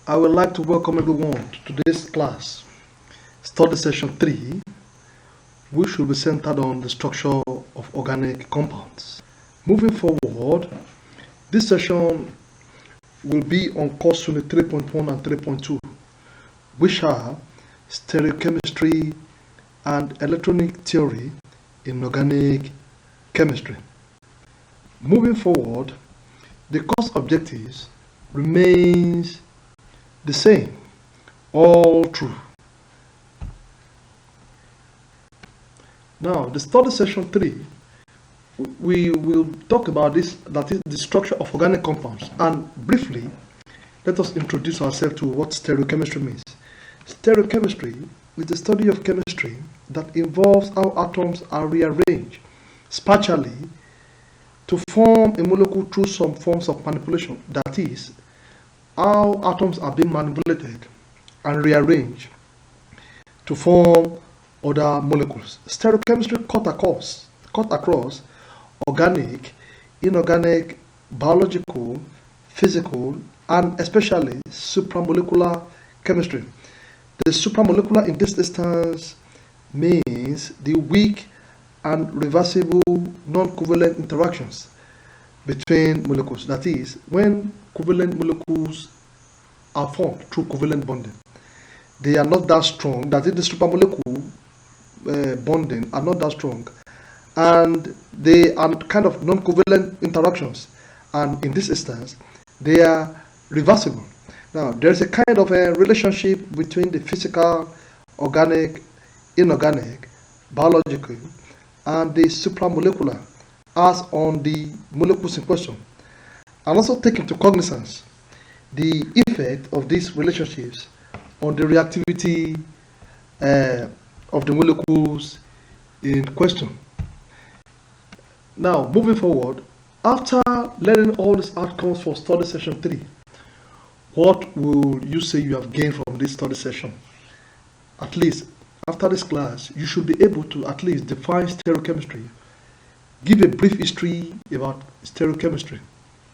I would like to welcome everyone to today's class, study session 3, which will be centered on the structure of organic compounds. Moving forward, this session will be on course unit 3.1 and 3.2, which are stereochemistry and electronic theory in organic chemistry. Moving forward, the course objectives remains the same all through. Now, the study session 3, we will talk about this, that is the structure of organic compounds. And briefly, let us introduce ourselves to what stereochemistry means. Stereochemistry is the study of chemistry that involves how atoms are rearranged spatially to form a molecule through some forms of manipulation. That is, how atoms are being manipulated and rearranged to form other molecules. Stereochemistry cut across organic, inorganic, biological, physical, and especially supramolecular chemistry. The supramolecular in this instance means the weak and reversible non-covalent interactions between molecules. That is, when covalent molecules are formed through covalent bonding, they are not that strong. That is, the supramolecule bonding are not that strong, and they are kind of non-covalent interactions, and in this instance they are reversible. Now, there is a kind of a relationship between the physical, organic, inorganic, biological, and the supramolecular as on the molecules in question, and also take into cognizance the effect of these relationships on the reactivity of the molecules in question. Now, moving forward, after learning all these outcomes for study session 3, what will you say you have gained from this study session? At least after this class, you should be able to at least define stereochemistry, give a brief history about stereochemistry.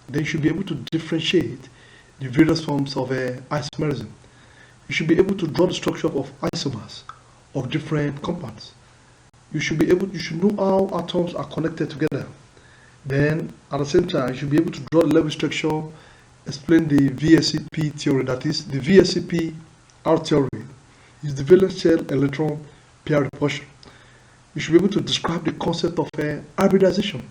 Then you should be able to differentiate the various forms of isomerism. You should be able to draw the structure of isomers of different compounds. You should know how atoms are connected together. Then at the same time, you should be able to draw the level structure, explain the VSEP theory. That is, the VSEP R theory is the valence shell electron pair repulsion. You should be able to describe the concept of hybridization,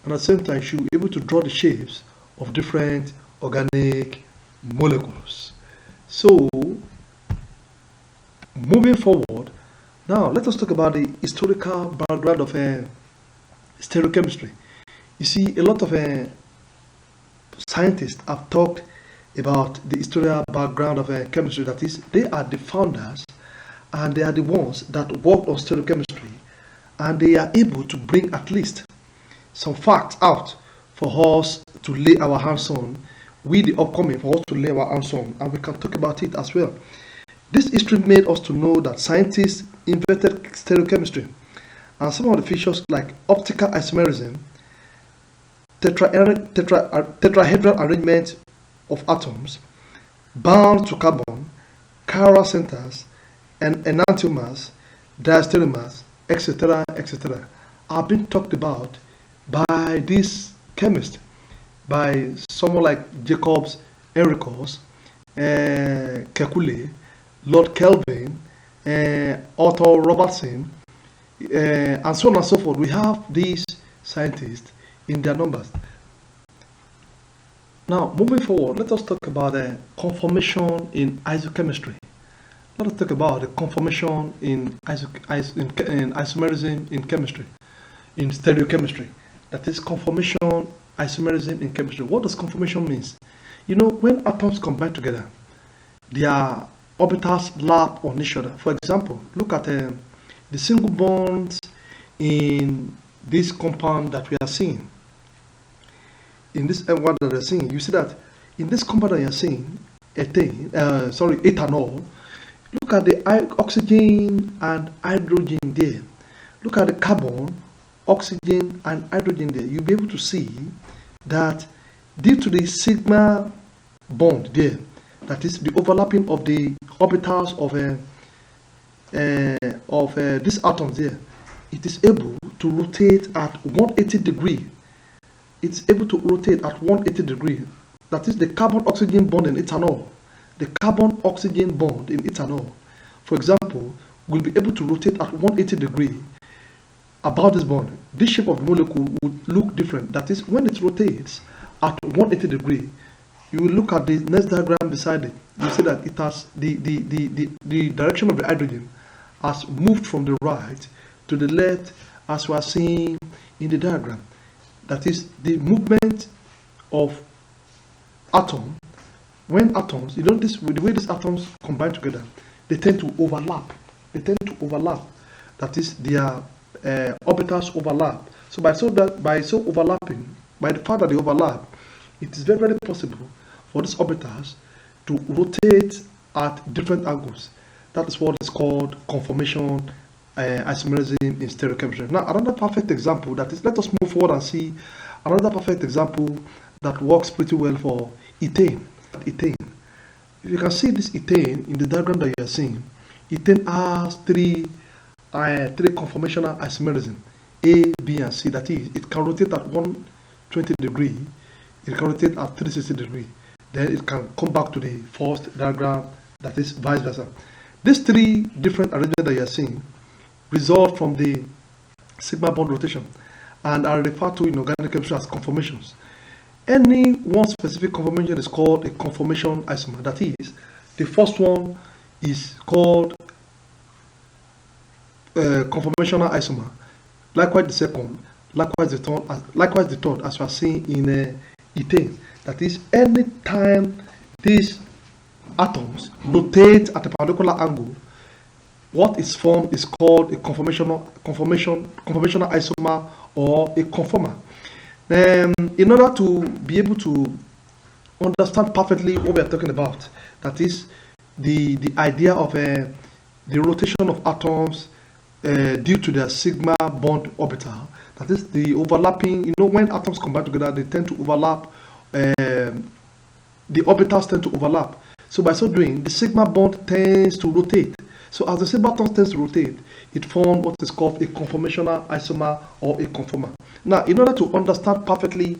and at the same time you should be able to draw the shapes of different organic molecules. So, moving forward, now let us talk about the historical background of stereochemistry. You see, a lot of scientists have talked about the historical background of chemistry. That is, they are the founders and they are the ones that worked on stereochemistry, and they are able to bring at least some facts out for us to lay our hands on, with the upcoming for us to lay our hands on, and we can talk about it as well. This history made us to know that scientists invented stereochemistry, and some of the features like optical isomerism, tetrahedral arrangement of atoms, bound to carbon, chiral centers, and enantiomers, diastereomers, etc., etc., are being talked about by these chemists, by someone like Jacobs, Enricos, Kekule, Lord Kelvin, Otto Robertson, and so on and so forth. We have these scientists in their numbers. Now, moving forward, let us talk about conformation in isochemistry. Let us talk about the conformation in isomerism in chemistry, in stereochemistry. That is conformation, isomerism in chemistry. What does conformation mean? You know, when atoms combine together, their orbitals lap on each other. For example, look at the single bonds in this compound that we are seeing. In this one that we are seeing, you see that in this compound that you are seeing, ethanol. Look at the oxygen and hydrogen there. Look at the carbon, oxygen, and hydrogen there. You'll be able to see that due to the sigma bond there, that is the overlapping of the orbitals of these atoms here, it is able to rotate at 180 degree. It's able to rotate at 180 degree. That is the carbon-oxygen bond in ethanol. The carbon-oxygen bond in ethanol, for example, will be able to rotate at 180 degree about this bond. This shape of the molecule would look different. That is, when it rotates at 180 degree, you will look at the next diagram beside it. You see that it has the direction of the hydrogen has moved from the right to the left, as we are seeing in the diagram. That is the movement of atom. When atoms, the way these atoms combine together, they tend to overlap. That is, their orbitals overlap. So by overlapping, by the fact that they overlap, it is very, very possible for these orbitals to rotate at different angles. That is what is called conformation isomerism in stereochemistry. Now, another perfect example, that is, let us move forward and see another perfect example that works pretty well for ethane. Ethane. If you can see this ethane in the diagram that you are seeing, ethane has three conformational isomerism, A, B, and C. That is, it can rotate at 120 degree, it can rotate at 360 degree. Then it can come back to the first diagram, that is vice versa. These three different arrangements that you are seeing result from the sigma bond rotation and are referred to in organic chemistry as conformations. Any one specific conformation is called a conformation isomer. That is, the first one is called conformational isomer. Likewise, the second, likewise the third, as we are seeing in ethane. That is, any time these atoms rotate at a particular angle, what is formed is called a conformational isomer or a conformer. In order to be able to understand perfectly what we are talking about, that is the idea of the rotation of atoms due to their sigma bond orbital, that is the overlapping. When atoms combine together, they tend to overlap. The orbitals tend to overlap. So by so doing, the sigma bond tends to rotate. So as the sigma bond tends to rotate, it forms what is called a conformational isomer or a conformer. Now, in order to understand perfectly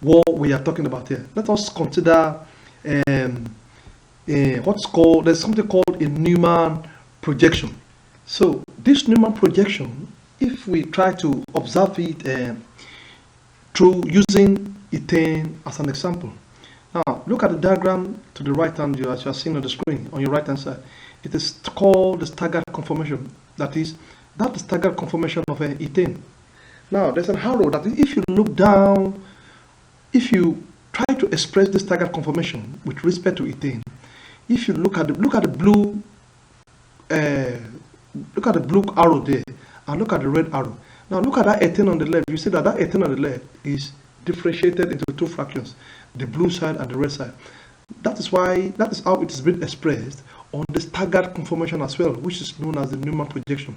what we are talking about here, let us consider there's something called a Newman projection. So this Newman projection, if we try to observe it through using ethane as an example. Now, look at the diagram to the right hand, as you are seeing on the screen, on your right hand side. It is called the staggered conformation. That is the staggered conformation of ethane. Now, there's an arrow that if you look down, if you try to express the staggered conformation with respect to ethane, if you look at the blue arrow there, and look at the red arrow. Now, look at that ethane on the left. You see that ethane on the left is differentiated into two fractions, the blue side and the red side. That is how it is being expressed on the staggered conformation as well, which is known as the Newman projection.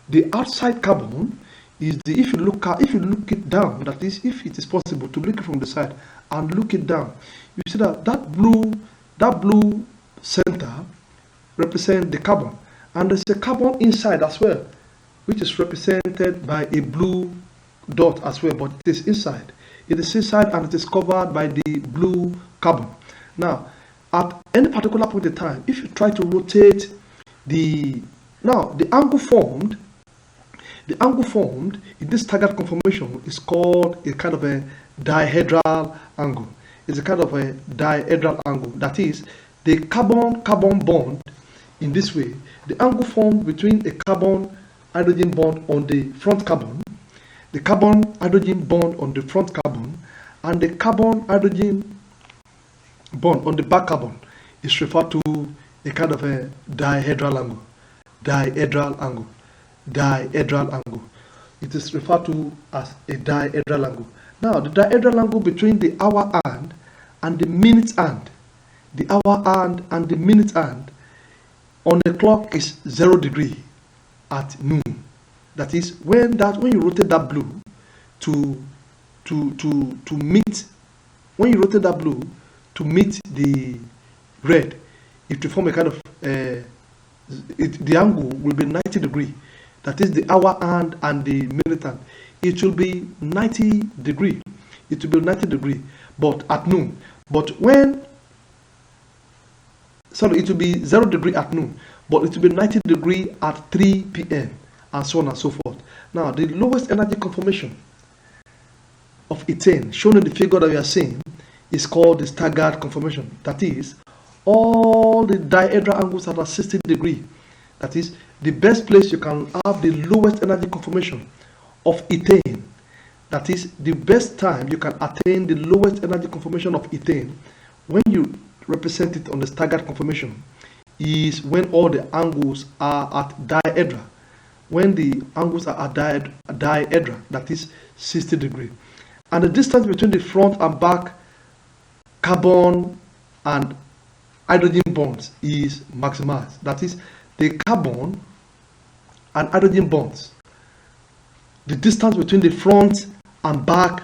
The outside carbon is if you look it down, that is, if it is possible to look it from the side and look it down, you see that blue center represents the carbon, and there's a carbon inside as well, which is represented by a blue dot as well, but it is inside. It is inside and it is covered by the blue carbon. Now, at any particular point in time, if you try to rotate the angle formed in this staggered conformation is called a kind of a dihedral angle. It's a kind of a dihedral angle. That is, the carbon bond in this way, the angle formed between a carbon hydrogen bond on the front carbon, the carbon hydrogen bond on the front carbon, and the carbon hydrogen bond on the back carbon is referred to a kind of a dihedral angle. Dihedral angle. It is referred to as a dihedral angle. Now, the dihedral angle between the hour hand and the minute hand, on the clock is 0 degree at noon. That is, when you rotate that blue to meet the red, it will form a kind of the angle will be 90 degree. That is the hour hand and the minute hand. It will be 90 degree. It will be 90 degree, but at noon. But when, sorry, it will be 0 degree at noon, but it will be 90 degree at 3 p.m. and so on and so forth. Now, the lowest energy conformation of ethane, shown in the figure that we are seeing, is called the staggered conformation. That is, all the dihedral angles are at 60 degree. That is, the best place you can have the lowest energy conformation of ethane. That is, the best time you can attain the lowest energy conformation of ethane when you represent it on the staggered conformation is when all the angles are at dihedral. When the angles are at dihedral, that is 60 degree. And the distance between the front and back carbon and hydrogen bonds is maximized. That is, the carbon and hydrogen bonds, the distance between the front and back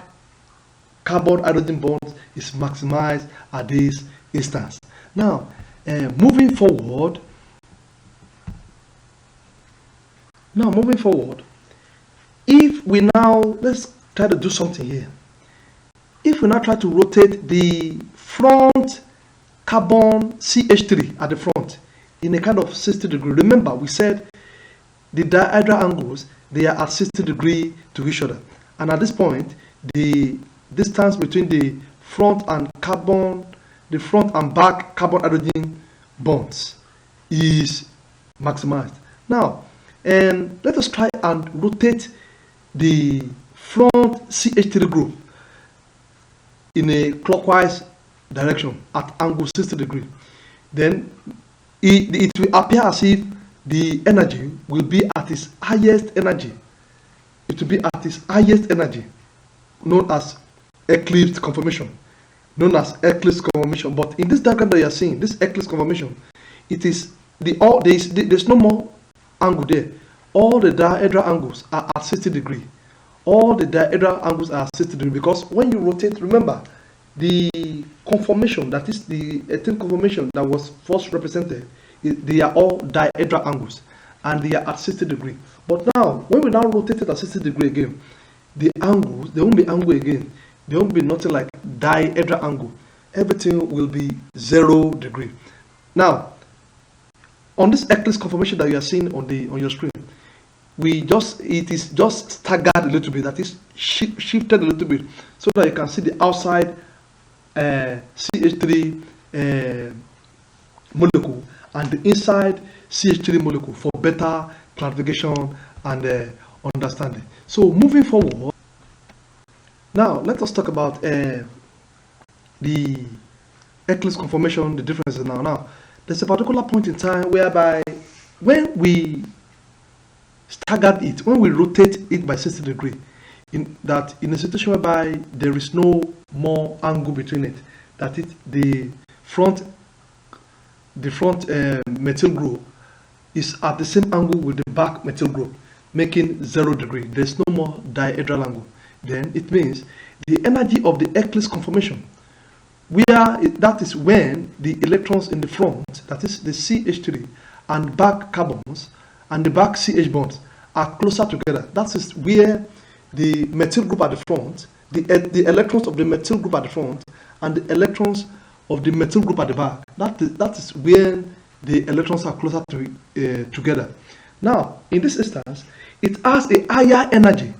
carbon hydrogen bonds is maximized at this instance. Now, moving forward, if we now, let's try to do something here. If we now try to rotate the front carbon CH3 at the front in a kind of 60 degree. Remember, we said the dihedral angles, they are at 60 degree to each other. And at this point, the distance between the front and back carbon hydrogen bonds is maximized. Now, let us try and rotate the front CH3 group in a clockwise direction at angle 60 degree. Then it will appear as if the energy will be at its highest energy. It will be at its highest energy, known as eclipse conformation. But in this diagram that you are seeing, this eclipse conformation, it is there's no more angle there. All the dihedral angles are at 60 degree. All the dihedral angles are 60 degree because when you rotate, remember, the conformation, that is the ethane conformation that was first represented, they are all dihedral angles and they are at 60 degree. But now, when we now rotate it at 60 degree again, the angles, they won't be angle again. There won't be nothing like dihedral angle. Everything will be 0 degree. Now, on this eclipse conformation that you are seeing on your screen, it is just staggered a little bit. That is shifted a little bit so that you can see the outside CH3 molecule and the inside CH3 molecule for better clarification and understanding. So moving forward, now let us talk about the eclipse conformation, the differences now. Now, there's a particular point in time whereby when we staggered it, when we rotate it by 60 degree, in a situation whereby there is no more angle between it, that is the front methyl group is at the same angle with the back methyl group, making 0 degree. There's no more dihedral angle. Then it means the energy of the eclipse conformation, that is when the electrons in the front, that is the CH3 and back carbons and the back CH bonds are closer together. That is where the methyl group at the front, the electrons of the methyl group at the front and the electrons of the methyl group at the back, that is where the electrons are closer together. Now, in this instance, it has a higher energy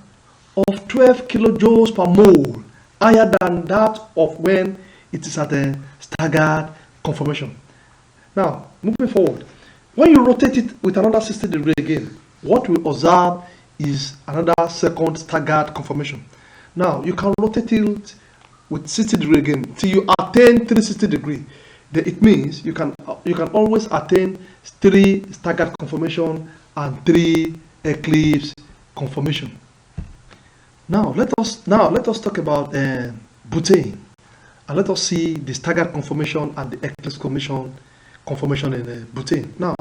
of 12 kilojoules per mole, higher than that of when it is at a staggered conformation. Now, moving forward, when you rotate it with another 60 degree again, what we observe is another second staggered conformation. Now, you can rotate it with 60 degree again till you attain 360 degree. Then it means you can always attain 3 staggered conformation and 3 eclipse conformation. Now let us talk about butane, and let us see the staggered conformation and the eclipse conformation in butane. Now,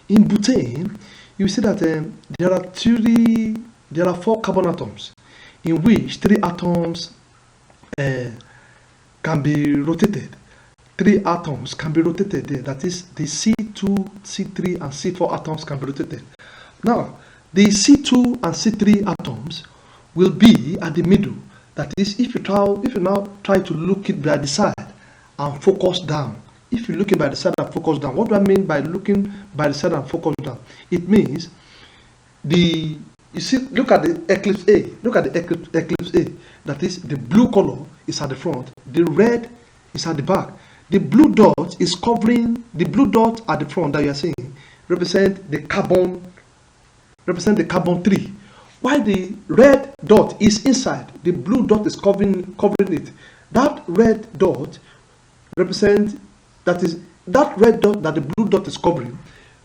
in butane, you see that there are 4 carbon atoms, in which 3 atoms can be rotated. three atoms can be rotated there. That is, the C2, C3, and C4 atoms can be rotated. Now, the C2 and C3 atoms will be at the middle. That is, if you now try to look it by the side and focus down. If you're looking by the side and focus down, what do I mean by looking by the side and focus down? It means you see, look at the eclipse A. Look at the eclipse A. That is, the blue color is at the front, the red is at the back. The blue dot is covering the blue dot at the front that you are seeing represent the carbon 3. While the red dot is inside, the blue dot is covering it. That red dot represents that red dot that the blue dot is covering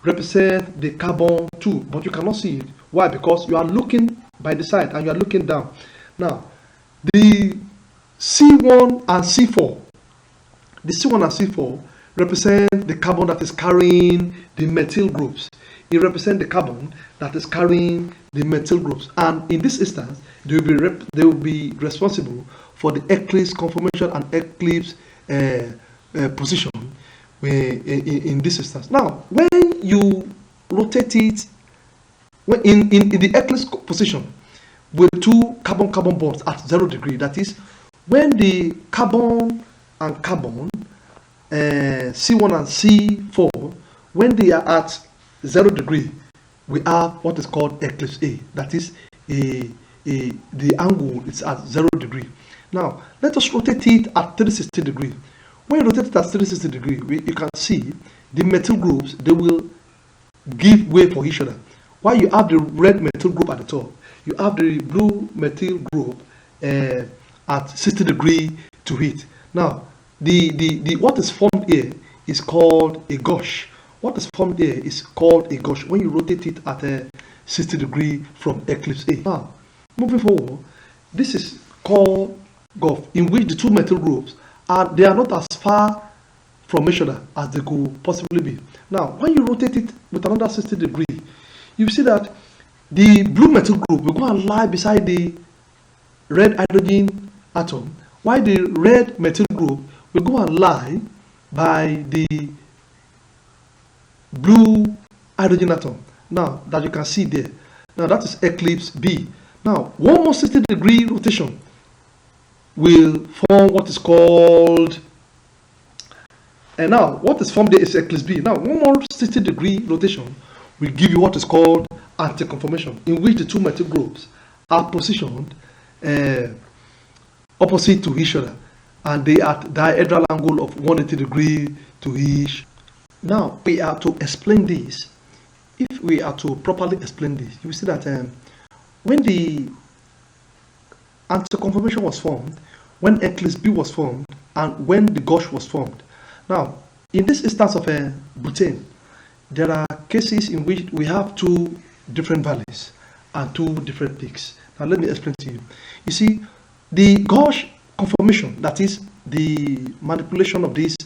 represent the carbon 2, but you cannot see it. Why? Because you are looking by the side and you are looking down. Now, the C1 and C4, represent the carbon that is carrying the methyl groups. It represents the carbon that is carrying the methyl groups, and in this instance, they will be responsible for the eclipse conformation and eclipse position in this instance. Now, when you rotate it in the eclipse position with two carbon-carbon bonds at 0 degree, that is, when the carbon and carbon C1 and C4, when they are at 0 degree, we have what is called eclipse A. That is, the angle is at 0 degree. Now, let us rotate it at 360 degree. When you rotate it at 360 degree, you can see the methyl groups, they will give way for each other. While you have the red methyl group at the top, you have the blue methyl group at 60 degree to hit. Now, the what is formed here is called a gush. What is formed here is called a gush when you rotate it at 60 degree from eclipse A. Now, moving forward, this is called gulf, in which the two methyl groups they are not as far from each other as they could possibly be. Now, when you rotate it with another 60 degree, you see that the blue methyl group will go and lie beside the red hydrogen atom, while the red methyl group will go and lie by the blue hydrogen atom. Now, that you can see there. Now, that is eclipse B. Now, one more 60 degree rotation will form what is called, and now what is formed there is eclipse B. Now, one more 60 degree rotation will give you what is called anti-conformation, in which the two methyl groups are positioned opposite to each other, and they are at dihedral angle of 180 degree to each. Now, we are to explain this. If we are to properly explain this, you will see that when the anti-conformation was formed, when eclipse B was formed, and when the gush was formed. Now, in this instance of butane, there are cases in which we have two different valleys and two different peaks. Now, let me explain to you. You see, the gush conformation, that is the manipulation of these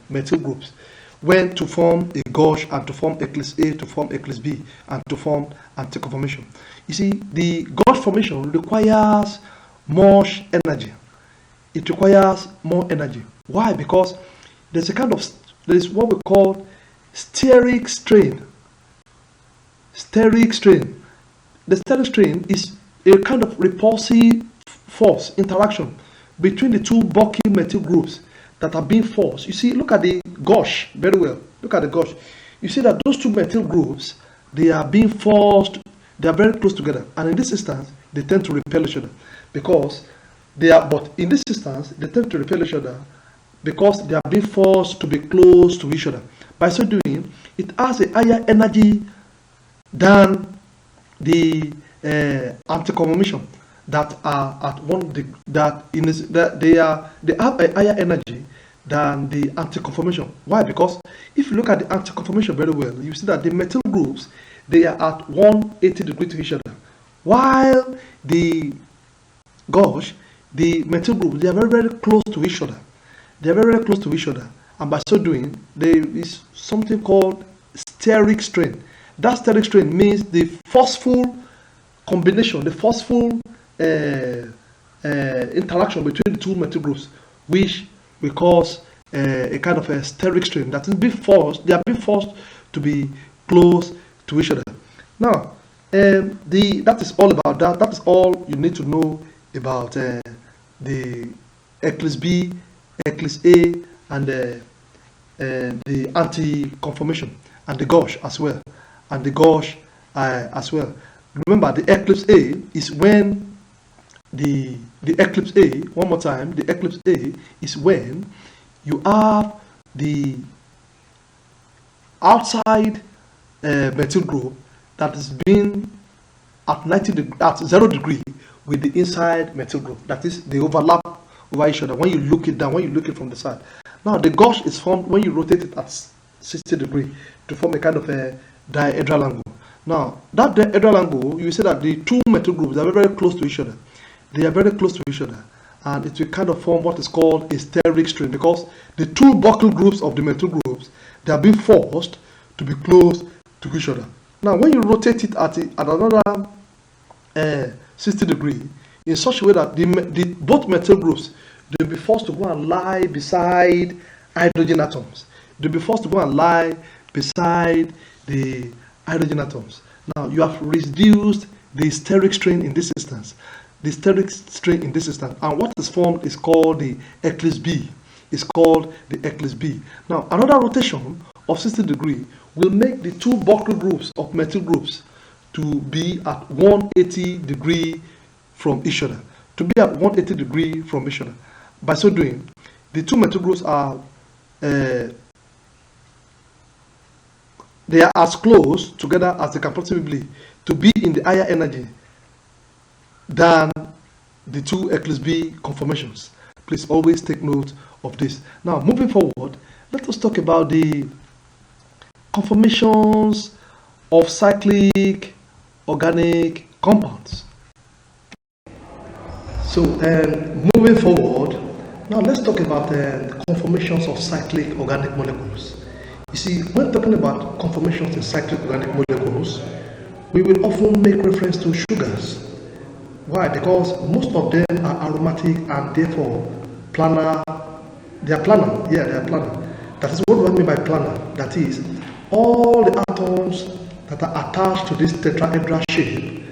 methyl groups, when to form a gush and to form eclipse A, to form eclipse B, and to form anti-conformation. You see, the gush formation requires much energy. It requires more energy. Why? Because there is what we call steric strain. Steric strain. The steric strain is a kind of repulsive force interaction between the two bulky methyl groups that are being forced. You see, look at the gush very well. Look at the gush. You see that those two methyl groups, they are being forced. They are very close together, and in this instance, they tend to repel each other because they are. But in this instance, they tend to repel each other because they are being forced to be close to each other. By so doing, it has a higher energy than the anti-conformation that are at they have a higher energy than the anti-conformation. Why? Because if you look at the anti-conformation very well, you see that the methyl groups, they are at 180 degrees to each other, while the gush, the methyl groups, they are very, very close to each other. They are very, very close to each other, and by so doing, there is something called steric strain. That steric strain means the forceful combination, the forceful interaction between the two methyl groups, which will cause a kind of a steric strain that is being forced. They are being forced to be close to each other. Now, that is all about that. That is all you need to know about the eclipse B, eclipse A, and the anti-conformation, and the gauge as well, and the gauge as well. Remember, the eclipse A is when the eclipse A, one more time, the eclipse A is when you have the outside methyl group that is being at 0 degree with the inside methyl group. That is, they overlap over each other when you look it down, when you look it from the side. Now, the gauge is formed when you rotate it at 60 degrees to form a kind of a dihedral angle. Now, that dihedral angle, you see that the two methyl groups are very, very close to each other. They are very close to each other, and it will kind of form what is called a steric strain, because the two buccal groups of the methyl groups, they are being forced to be close to each other. Now, when you rotate it at another 60 degrees, in such a way that both methyl groups, they'll be forced to go and lie beside hydrogen atoms. They'll be forced to go and lie beside the hydrogen atoms. Now, you have reduced the steric strain in this instance. The steric strain in this instance, and what is formed is called the eclipse B. It's called the eclipse B. Now, another rotation of 60 degrees will make the two buccal groups of methyl groups to be at 180 degrees from each other. To be at 180 degrees from each other. By so doing, the two methyl groups are they are as close together as they can possibly be to be in the higher energy than the two eclipse B conformations. Please always take note of this. Now, moving forward, let us talk about the conformations of cyclic organic compounds. So, moving forward, now let's talk about the conformations of cyclic organic molecules. You see, when talking about conformations in cyclic organic molecules, we will often make reference to sugars. Why? Because most of them are aromatic and therefore planar. They are planar. Yeah, they are planar. That is what I mean by planar. That is, all the atoms that are attached to this tetrahedral shape,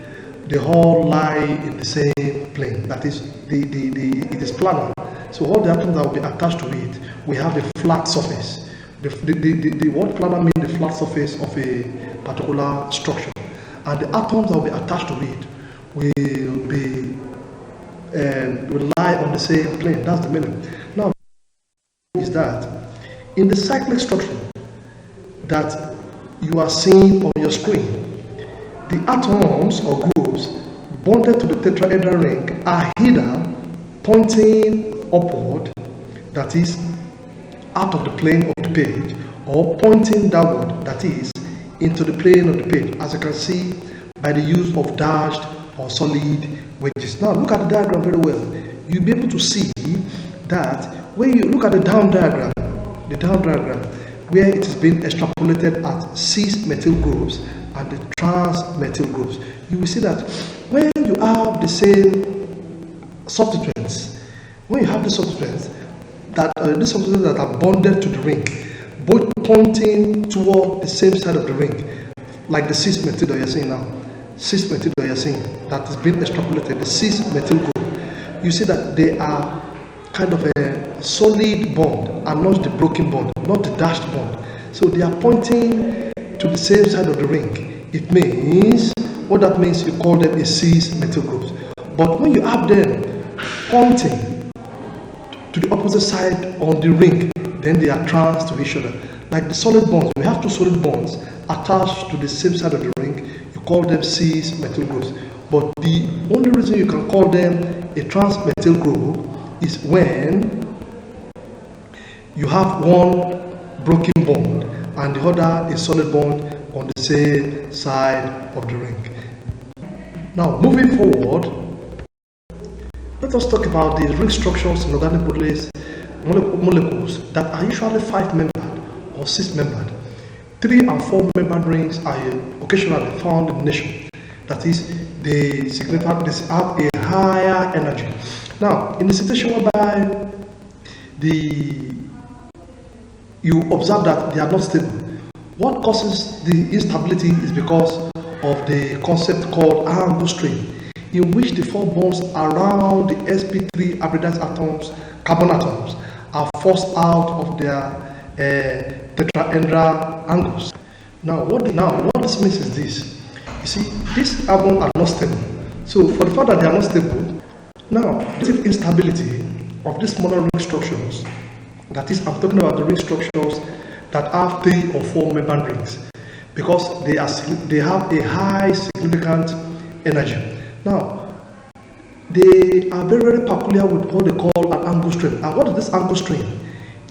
they all lie in the same plane. That is, it is planar. So all the atoms that will be attached to it, we have a flat surface. The word planar means the flat surface of a particular structure, and the atoms that will be attached to it will lie on the same plane. That's the meaning. Now, is that in the cyclic structure that you are seeing on your screen, the atoms or groups bonded to the tetrahedral ring are either pointing upward, that is, out of the plane of the page, or pointing downward, that is, into the plane of the page, as you can see by the use of dashed or solid wedges. Now, look at the diagram very well. You'll be able to see that when you look at the down diagram, where it is being extrapolated at cis methyl groups and the trans methyl groups, you will see that when you have the same substituents, that are bonded to the ring, both pointing toward the same side of the ring, like the cis methyl that you're seeing now, that is being extrapolated, the cis methyl group, you see that they are kind of a solid bond and not the broken bond, not the dashed bond. So they are pointing to the same side of the ring. It means, what that means, you call them a cis methyl groups. But when you have them pointing to the opposite side on the ring, then they are trans to each other. Like the solid bonds, we have two solid bonds attached to the same side of the ring, you call them cis methyl groups. But the only reason you can call them a trans methyl group is when you have one broken bond and the other is solid bond on the same side of the ring. Now, moving forward, let us talk about the ring structures in organic molecules that are usually 5-membered or 6-membered. 3 and 4-membered rings are occasionally found in nature. That is, they have a higher energy. Now, in the situation whereby the you observe that they are not stable. What causes the instability is because of the concept called angle strain, in which the four bonds around the sp3 hybridized atoms, carbon atoms, are forced out of their tetrahedral angles. Now what this means is this. You see, these carbons are not stable. So for the fact that they are not stable, now this instability of these smaller ring structures, that is, I'm talking about the ring structures that have 3 or 4 membrane rings, because they have a high significant energy. Now, they are very, very peculiar with what they call an angle strain. And what is this angle strain?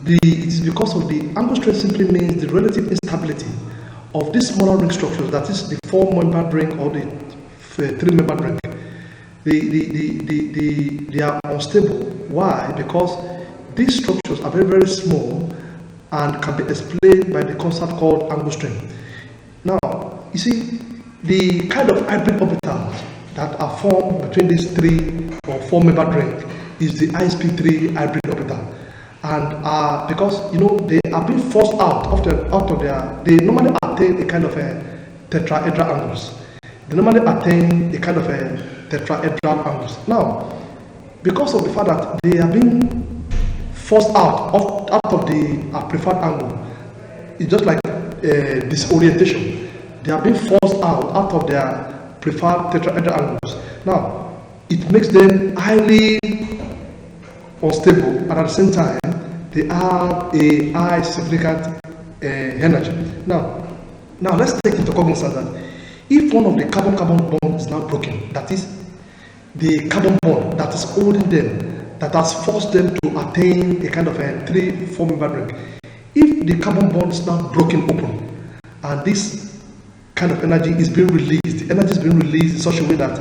It is because of the angle strain simply means the relative instability of these smaller ring structures, that is the 4 membrane ring or the 3 membrane ring. They are unstable. Why? Because these structures are very, very small and can be explained by the concept called angle strain. Now, you see, the kind of hybrid orbitals that are formed between these 3 or 4 membrane rings is the ISP3 hybrid orbital. And because, you know, they are being forced out of their, they normally attain a kind of a tetrahedral angles. They normally attain a kind of a tetrahedral angles. Now, because of the fact that they are being forced out of the preferred angle, it's just like disorientation. They are being forced out of their preferred tetrahedral angles. Now, it makes them highly unstable, and at the same time, they have a high significant energy. Now let's take into cognizance that if one of the carbon-carbon bond is now broken, that is, the carbon bond that is holding them, that has forced them to attain a kind of a 3-4 membrane ring, if the carbon bond is now broken open, and this kind of energy is being released, the energy is being released in such a way that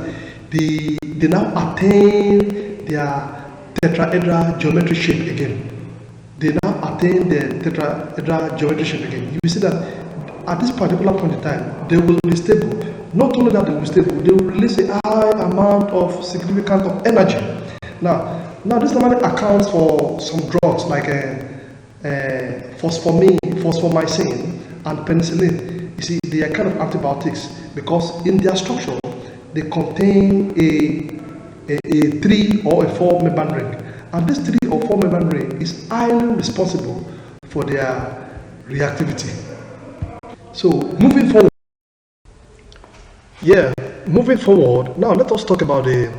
they now attain their tetrahedral geometric shape again. They now attain the tetrahedral geometric shape again. You will see that at this particular point in time, they will be stable. Not only that they will be stable, they will release a high amount of significant of energy. Now this normally accounts for some drugs like phosphomycin and penicillin. You see, they are kind of antibiotics because in their structure they contain a 3 or a 4 membrane ring, and this 3 or 4 membrane ring is highly responsible for their reactivity. So moving forward, now let us talk about the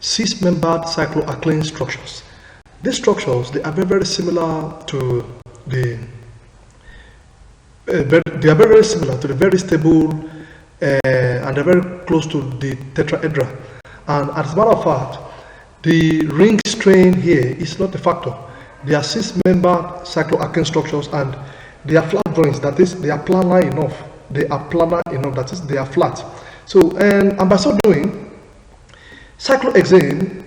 6-membered cycloalkane structures. These structures, they are very, very similar to the very stable and they're very close to the tetrahedra. And as a matter of fact, the ring strain here is not a factor. They are 6-membered cycloalkane structures, and they are flat joints. That is, they are planar enough. That is, they are flat. So, and by so doing, cyclohexane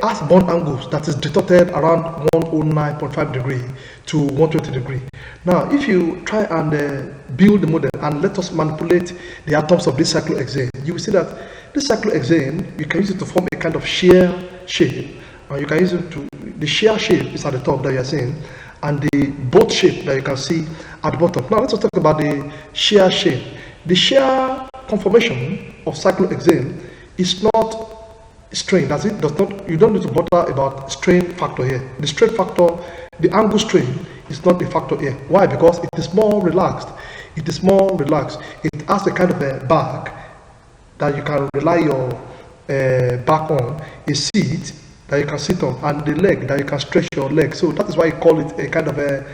has bond angles that is distorted around 109.5 degree to 120 degree. Now, if you try and build the model and let us manipulate the atoms of this cyclohexane, you will see that this cyclohexane, you can use it to form a kind of shear shape, and you can use it to, the shear shape is at the top that you are seeing, and the boat shape that you can see at the bottom. Now let's talk about the shear shape. The shear conformation of cyclohexane is not strain. That's it. You don't need to bother about strain factor here. The strain factor, the angle strain, is not a factor here. Why? Because it is more relaxed. It has a kind of a back that you can rely your back on, a seat that you can sit on, and the leg that you can stretch your leg. So that is why you call it a kind of a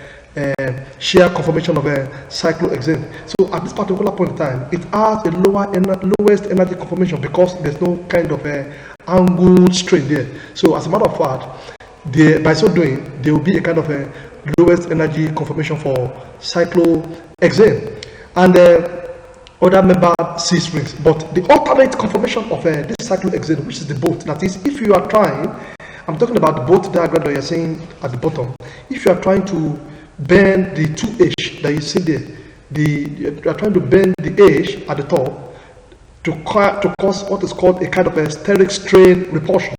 shear conformation of a cyclohexane. So at this particular point in time, it has a lowest energy conformation because there's no kind of a angle strain there. So as a matter of fact, by so doing, there will be a kind of a lowest energy conformation for cyclohexane and other member C strings. But the alternate conformation of this cyclohexane, which is the boat, that is, if you are trying, I'm talking about the boat diagram that you're seeing at the bottom. If you are trying to bend the 2H that you see there, you are trying to bend the H at the top to cause what is called a kind of a steric strain repulsion.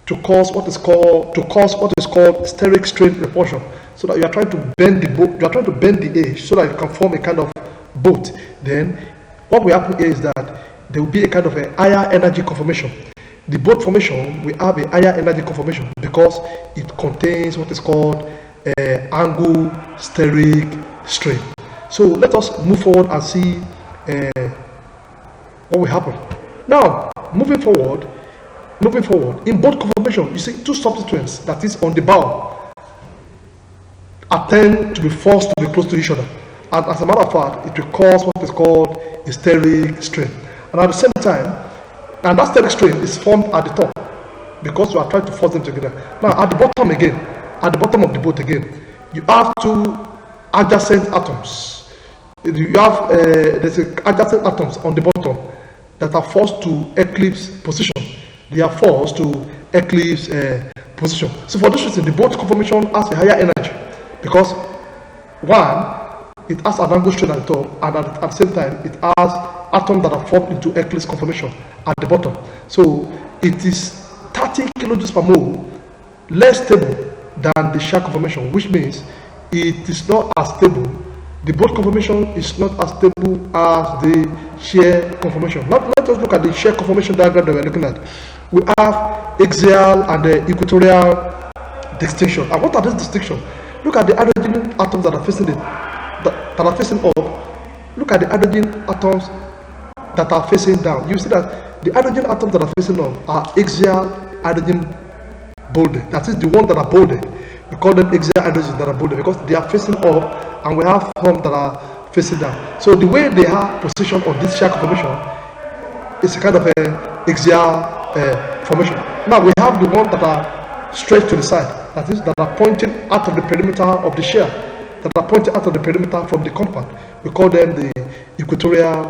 To cause what is called steric strain repulsion. so that you are trying to bend the boat, you are trying to bend the edge so that you can form a kind of boat. Then what will happen here is that there will be a kind of a higher energy conformation. The boat formation will have a higher energy conformation because it contains what is called angle steric strain. So let us move forward and see what will happen. Now, moving forward, in boat conformation, you see two substituents that is on the bow are tend to be forced to be close to each other. And as a matter of fact, it will cause what is called a steric strain. And at the same time, and that steric strain is formed at the top because you are trying to force them together. Now, at the bottom again, at the bottom of the boat again, you have two adjacent atoms. You have there's adjacent atoms on the bottom that are forced to eclipse position. They are forced to eclipse position. So for this reason, the boat conformation has a higher energy because one, it has an angle strain at the top, and at the same time, it has atoms that are formed into eclipse conformation at the bottom. So it is 30 kilojoules per mole less stable than the shear conformation, which means it is not as stable. The boat conformation is not as stable as the shear conformation. Now let us look at the shear conformation diagram that we are looking at. We have axial and the equatorial distinction. And what are these distinctions? Look at the hydrogen atoms that are facing that are facing up. Look at the hydrogen atoms that are facing down. You see that the hydrogen atoms that are facing up are axial hydrogen bolded. That is the one that are bolded. We call them axial hydrogens that are bolded because they are facing up, and we have some that are facing down. So the way they are positioned on this shear conformation is a kind of an axial formation. Now we have the ones that are straight to the side. That is, that are pointing out of the perimeter of the shear, that are pointing out of the perimeter from the compound. We call them the equatorial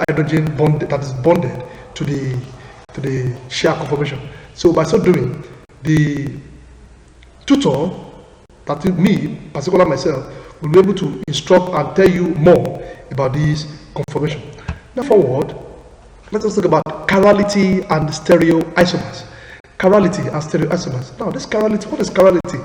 hydrogen bond that is bonded to the shear conformation. So by so doing, the tutor, that is me, particularly myself, will be able to instruct and tell you more about this conformation. Now forward, let us talk about chirality and stereoisomers. Chirality and stereoisomers. Now this chirality, what is chirality?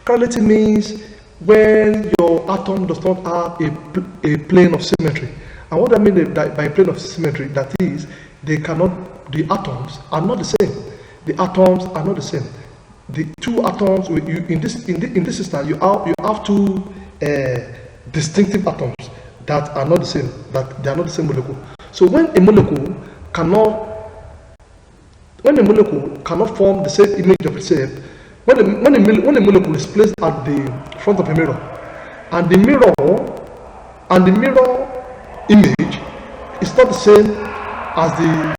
Chirality means when your atom does not have a plane of symmetry. And what I mean by plane of symmetry, that is, the atoms are not the same. The atoms are not the same. The two atoms in this system, you have two distinctive atoms that are not the same. That they are not the same molecule. So when a molecule cannot form the same image of itself, when a molecule is placed at the front of a mirror, and the mirror image is not the same as the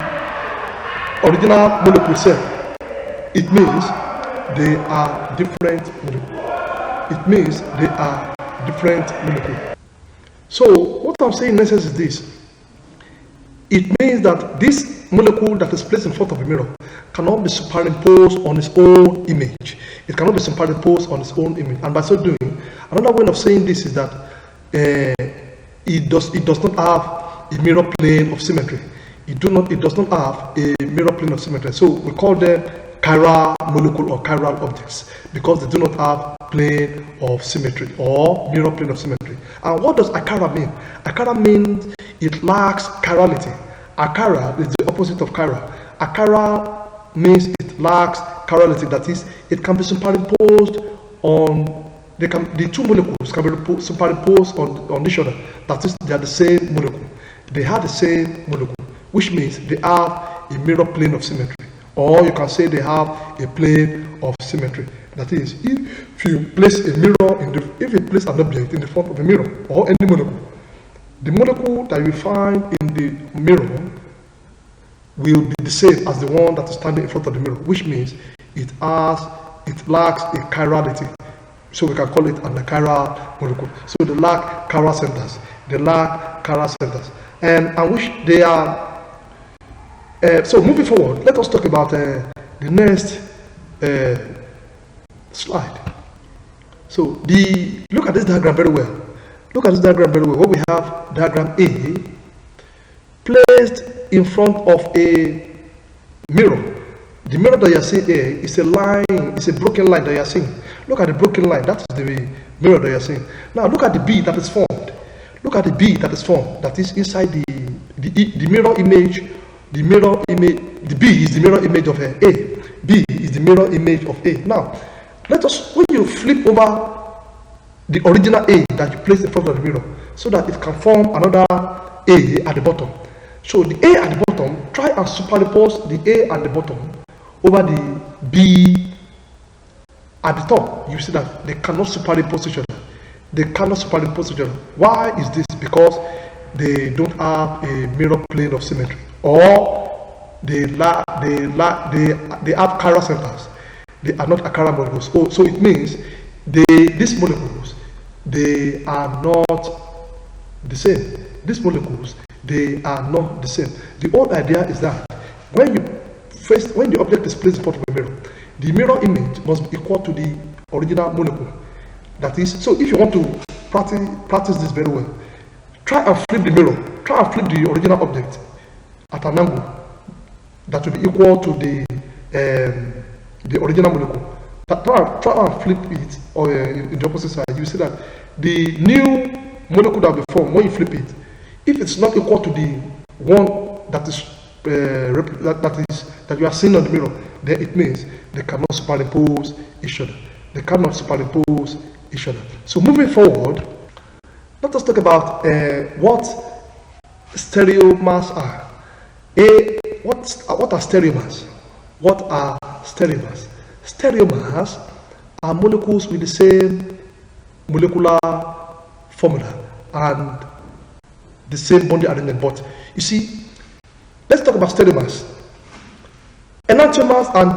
original molecule itself, it means they are different molecules. It means they are different molecules. So what I'm saying next is this. It means that this molecule that is placed in front of a mirror cannot be superimposed on its own image. It cannot be superimposed on its own image. And by so doing, another way of saying this is that it does not have a mirror plane of symmetry. It does not have a mirror plane of symmetry. So we call them chiral molecule or chiral objects because they do not have plane of symmetry or mirror plane of symmetry. And what does acara mean? Acara means it lacks chirality. Acara is the opposite of chiral. Acara means it lacks chirality. That is, it can be superimposed on the two molecules can be superimposed on each other. That is, they are the same molecule. They have the same molecule, which means they have a mirror plane of symmetry. Or you can say they have a plane of symmetry. That is, if you place a mirror if you place an object in the front of a mirror or any molecule, the molecule that you find in the mirror will be the same as the one that is standing in front of the mirror, which means it lacks a chirality. So we can call it an achiral molecule. So they lack chiral centers. And which they are. So moving forward, let us talk about the next slide. So look at this diagram very well. What we have, diagram A, placed in front of a mirror. The mirror that you are seeing here is a broken line that you are seeing. Look at the broken line. That is the mirror that you're seeing. Now look at the B that is formed. Look at the B that is formed. That is inside the mirror image. The mirror image. The B is the mirror image of A. B is the mirror image of A. Now, let us, when you flip over the original A that you place in front of the mirror, so that it can form another A at the bottom. So the A at the bottom, try and superimpose the A at the bottom over the B at the top. You see that they cannot superimpose each other. They cannot superimpose each other. Why is this? Because they don't have a mirror plane of symmetry, or they have chiral centers. They are not chiral molecules. So it means these molecules, they are not the same. These molecules, they are not the same. The whole idea is that when the object is placed in front of a mirror, the mirror image must be equal to the original molecule. That is, so if you want to practice this very well, try and flip the mirror, try and flip the original object at an angle that will be equal to the original molecule. Try and flip it in the opposite side. You see that the new molecule that will be formed when you flip it, if it's not equal to the one that is that you are seeing on the mirror, then it means they cannot superimpose each other. They cannot superimpose each other. So moving forward, let us talk about what stereomers are. What are stereomers? What are stereomers? Stereomers are molecules with the same molecular formula and the same bonding arrangement. But you see, let's talk about stereomers. Enantiomers and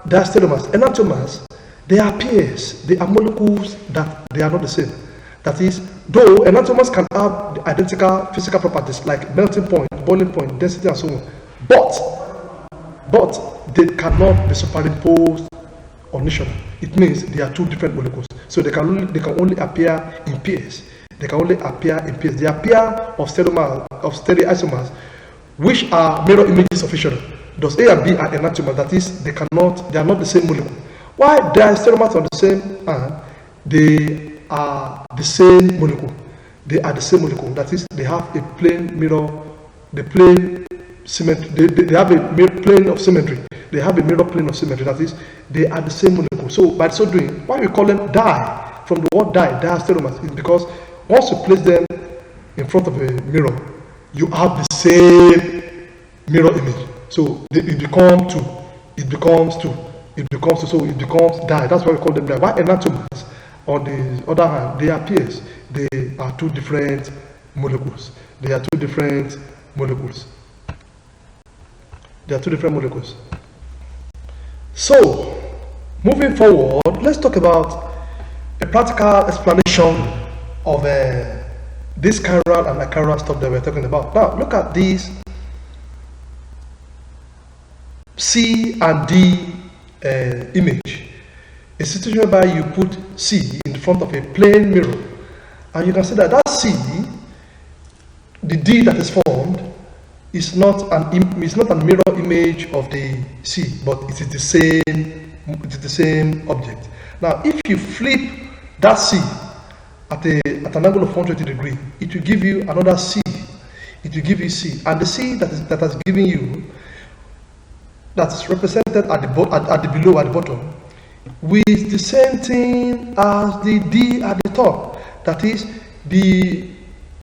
diastereomers. Enantiomers, they are pairs. They are molecules that they are not the same. That is, though enantiomers can have the identical physical properties like melting point, boiling point, density, and so on, but they cannot be superimposed on each other. It means they are two different molecules. So they can only appear in pairs. They can only appear in pairs. They are pair of stereoisomers, which are mirror images of each other. Thus A and B are enantiomers. That is, they are not the same molecule. Why diastereomers are the same, and they are the same molecule. They are the same molecule. That is, they have a plane mirror, the plane symmetry. They have a plane of symmetry. They have a mirror plane of symmetry. That is, they are the same molecule. So by so doing, why we call them di, from the word diastereomers, is because once you place them in front of a mirror, you have the same mirror image. So it becomes two. It becomes two. It becomes two. So it becomes di. That's why we call them di. Why enantiomers, on the other hand, they are pairs. They are two different molecules. They are two different molecules. They are two different molecules. So, moving forward, let's talk about a practical explanation of this chiral and achiral stuff that we're talking about. Now, look at these C and D image. A situation whereby you put C in front of a plane mirror, and you can see that C, the D that is formed, is not a mirror image of the C, but it is the same object. Now, if you flip that C at an angle of 120 degrees, it will give you another C. It will give you C, and the C that has given you, that's represented at the below at the bottom, with the same thing as the D at the top. That is, the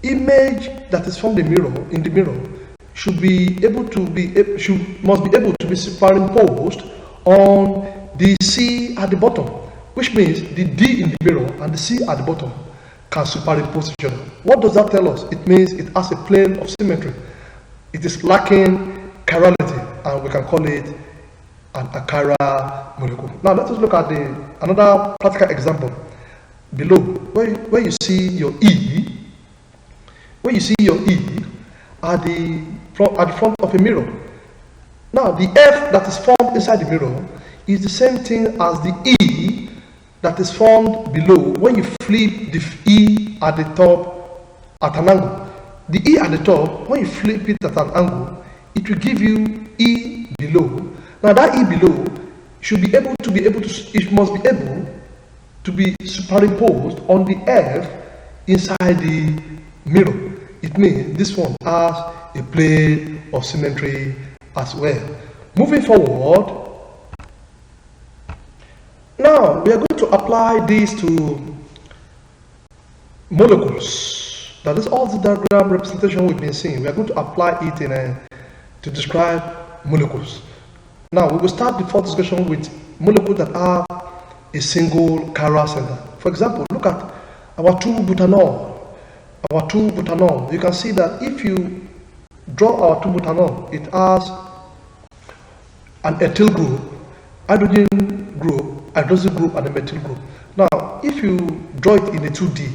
image that is from the mirror in the mirror must be able to be superimposed on the C at the bottom, which means the D in the mirror and the C at the bottom can superimpose each other. What does that tell us? It means it has a plane of symmetry. It is lacking chirality, and we can call it an achiral molecule. Now let us look at another practical example below, where you see your E. When you see your E at the front of a mirror. Now the F that is formed inside the mirror is the same thing as the E that is formed below when you flip the E at the top at an angle. The E at the top, when you flip it at an angle, it will give you E below. Now that E below it must be able to be superimposed on the F inside the mirror. It means this one has a plane of symmetry as well. Moving forward, now we are going to apply this to molecules. That is all the diagram representation we've been seeing. We are going to apply it to describe molecules. Now we will start the first discussion with molecules that have a single chiral center. For example, look at our 2-butanol. Our 2-butanol. You can see that if you draw our 2-butanol, it has an ethyl group, hydrogen group, hydroxyl group, and a methyl group. Now, if you draw it in a 2D,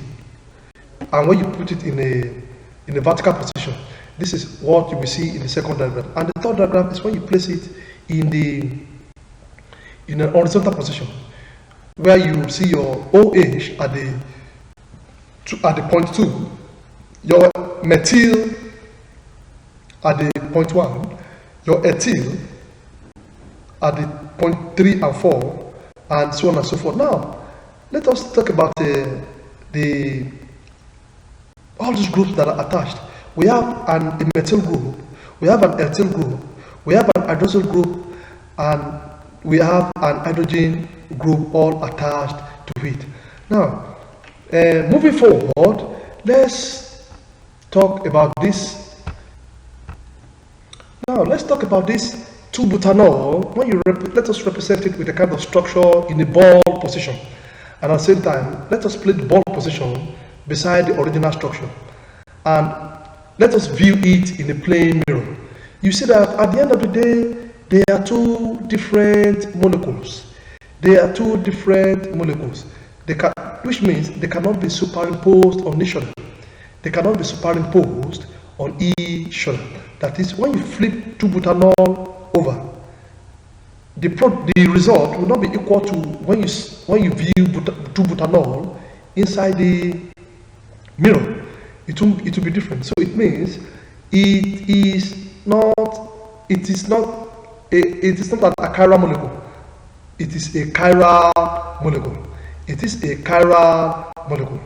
and when you put it in a vertical position, this is what you will see in the second diagram. And the third diagram is when you place it in an horizontal position, where you see your OH at the point 2, your methyl at the point 1, your ethyl at the point 3 and 4, and so on and so forth. Now, let us talk about all these groups that are attached. We have a methyl group, we have an ethyl group, we have an hydroxyl group, and we have an hydrogen group all attached to it. Now, moving forward, let's talk about this. Now, let's talk about this 2-butanol. When you let us represent it with a kind of structure in a ball position, and at the same time, let us play the ball position beside the original structure, and let us view it in a plane mirror. You see that at the end of the day, they are two different molecules. They are two different molecules. Which means they cannot be superimposed on each other. They cannot be superimposed on each other. That is, when you flip 2-butanol over, the result will not be equal to when you view 2-butanol inside the mirror. It will be different. So it means it is not a chiral molecule. It is a chiral molecule. It is a chiral molecule.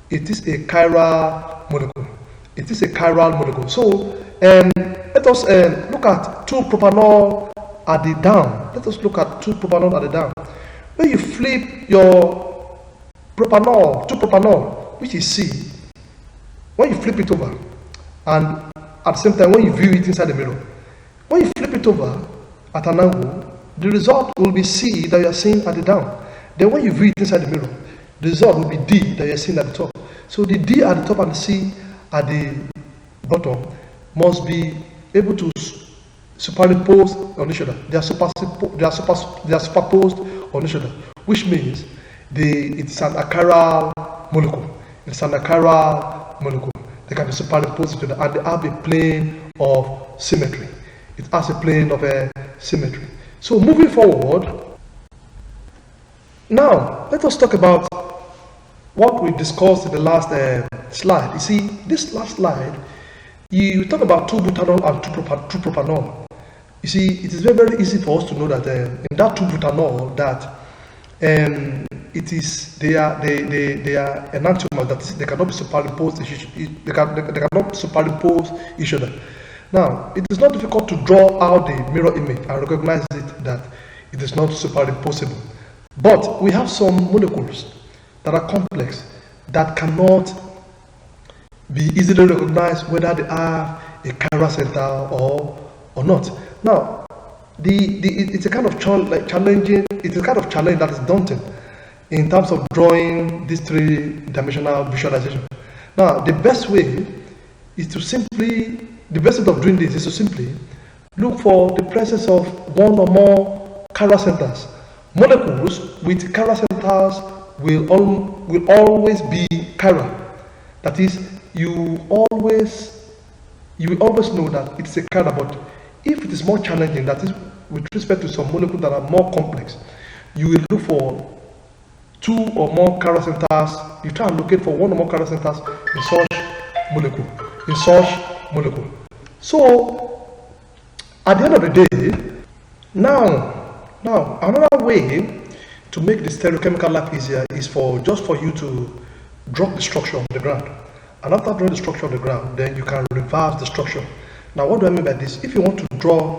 It is a chiral molecule. It is a chiral molecule. So let us look at 2-propanol at the down. Let us look at 2-propanol at the down. When you flip your 2-propanol, which is C, when you flip it over, and at the same time when you view it inside the mirror, when you flip it over at an angle, the result will be C that you are seeing at the down. Then when you view it inside the mirror, the result will be D that you are seeing at the top. So the D at the top and the C at the bottom must be able to superimpose on each other. They are superposed on each other, which means it's an achiral molecule. It's an achiral molecule. They can be superimposed each other, and they have a plane of symmetry. It has a plane of symmetry. So moving forward, now let us talk about what we discussed in the last slide. You see, this last slide, you talk about 2-butanol and 2-propanol. You see, it is very, very easy for us to know that in that 2-butanol, that they are enantiomers, that is, they cannot be superimposed. They cannot superimpose each other. Now, it is not difficult to draw out the mirror image and recognize it that it is not superimposable. But we have some molecules that are complex that cannot be easily recognized whether they have a chiral center or not. Now, it's a kind of challenging. It's a kind of challenge that is daunting in terms of drawing this three-dimensional visualization. Now, the best way of doing this is to simply look for the presence of one or more chiral centers. Molecules with chiral centers will always be chiral. That is, you will always know that it's a chiral. But if it is more challenging, that is with respect to some molecules that are more complex, you will look for two or more chiral centers. You try and locate for one or more chiral centers in such molecule. So at the end of the day, now another way to make the stereochemical life easier is just for you to drop the structure on the ground. And after drawing the structure on the ground, then you can reverse the structure. Now, what do I mean by this? If you want to draw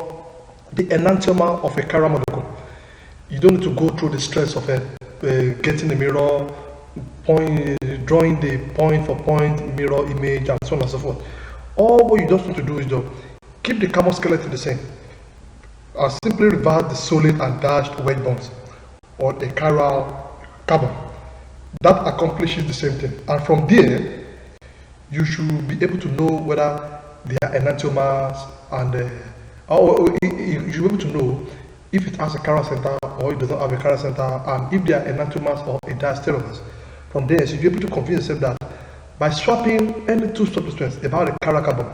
the enantiomer of a chiral molecule, you don't need to go through the stress of getting the mirror, drawing the point for point mirror image, and so on and so forth. All what you just need to do is to keep the carbon skeleton the same, and simply reverse the solid and dashed wedge bonds on a chiral carbon. That accomplishes the same thing. And from there, you should be able to know whether they are enantiomers, and you should be able to know if it has a chiral center or it does not have a chiral center, and if they are enantiomers or a diastereomers. From there, so you'll be able to convince yourself that by swapping any two substances about a chiral carbon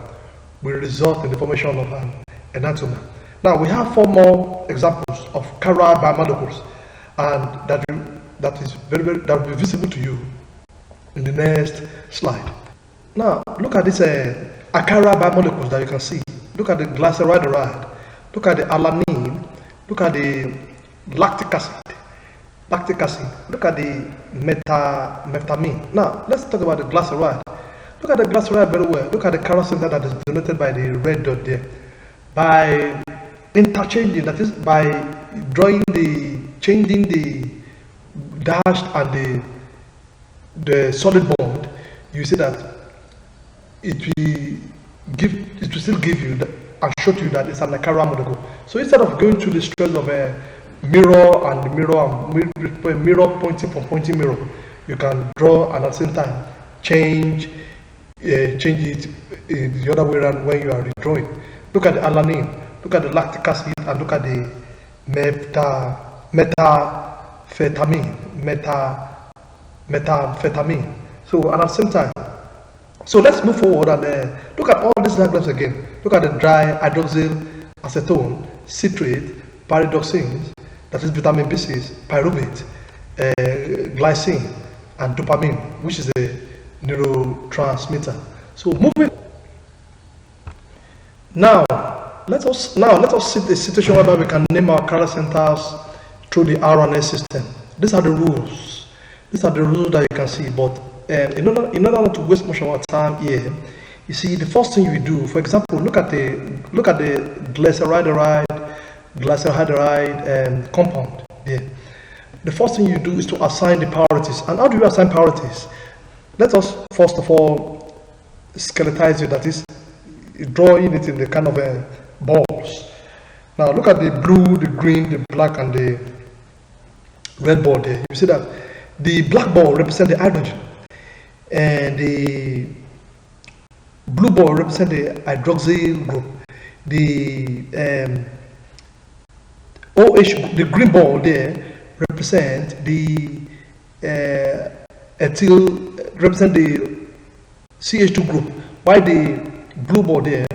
will result in the formation of an enantiomer. Now, we have 4 more examples of chiral biomolecules, and that will be visible to you in the next slide. Now, look at this chiral biomolecules that you can see. Look at the glyceride, look at the alanine, look at the lactic acid, look at the methamine. Now, let's talk about the glyceride. Look at the glyceride very well. Look at the chiral center that is denoted by the red dot there. By interchanging, that is, by changing the dashed and the solid bond, you see that it will still give you and show you that it's an chiral molecule. So instead of going through the stress of a mirror pointing from pointing mirror, you can draw and at the same time change it the other way around when you are redrawing. Look at the alanine, look at the lactic acid, and look at the methamphetamine. So, and at the same time, so let's move forward and look at all these diagrams again. Look at the dry hydroxyl acetone, citrate, pyridoxine, that is vitamin B6, pyruvate, glycine, and dopamine, which is a neurotransmitter. So moving now, let us see the situation whereby we can name our chiral centers through the RNA system. These are the rules. These are the rules that you can see. But in order not to waste much of our time here, you see, the first thing you do, for example, look at the glyceride compound there. The first thing you do is to assign the priorities. And how do you assign priorities? Let us first of all skeletize it, that is, drawing it in the kind of balls. Now look at the blue, the green, the black, and the red ball there. You see that the black ball represents the hydrogen, and the blue ball represents the hydroxyl group. The OH, the green ball there, represents the the CH2 group, while the blue ball there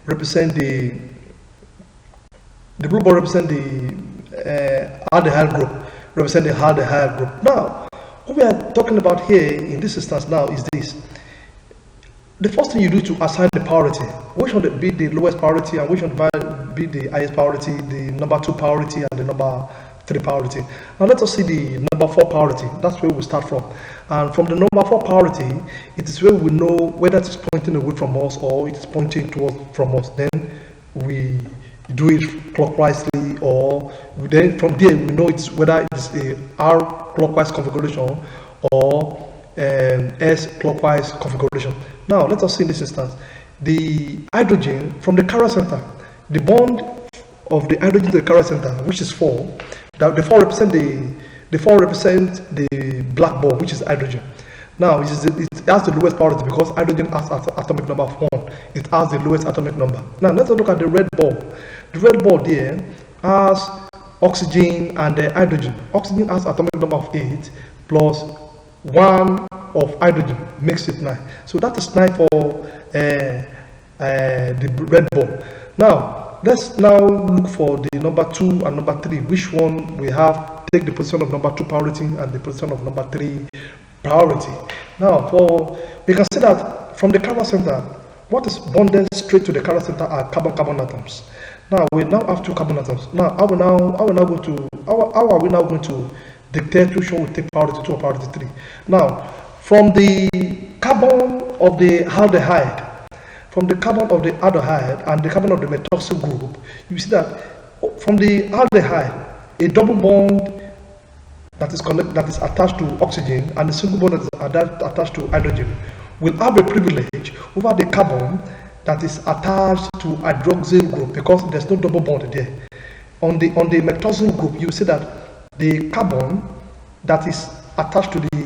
represent the aldehyde group, represent the aldehyde group. Now, what we are talking about here in this instance now is this. The first thing you do to assign the priority, which one be the lowest priority and which one be the highest priority, the number 2 priority and the number 3 priority. Now let us see the number 4 priority. That's where we start from. And from the number 4 priority, it is where we know whether it is pointing away from us or it is pointing towards from us. Then we do it clockwise, or then from there we know it's whether it is a R clockwise configuration or S clockwise configuration. Now let us see in this instance the hydrogen from the chiral center, the bond of the hydrogen to the chiral center, which is 4. The 4 represent the black ball, which is hydrogen. Now it has the lowest priority because hydrogen has atomic number of 1. It has the lowest atomic number. Now let's look at the red ball. The red ball there has oxygen and hydrogen. Oxygen has atomic number of 8 plus 1 of hydrogen makes it 9. So that is 9 for the red ball. Now let's look for the number 2 and number 3. Which one we have? Take the position of number 2 priority and the position of number 3 priority. Now we can see that from the chiral center, what is bonded straight to the chiral center are carbon atoms. Now we now have 2 carbon atoms. Now how are we now going to the tertiary will take priority 2 or priority 3. Now, from the carbon of the aldehyde, and the carbon of the methoxyl group, you see that from the aldehyde, a double bond that is attached to oxygen and a single bond that is attached to hydrogen will have a privilege over the carbon that is attached to hydroxyl group, because there's no double bond there. On the methoxyl group, you see that the carbon that is attached to the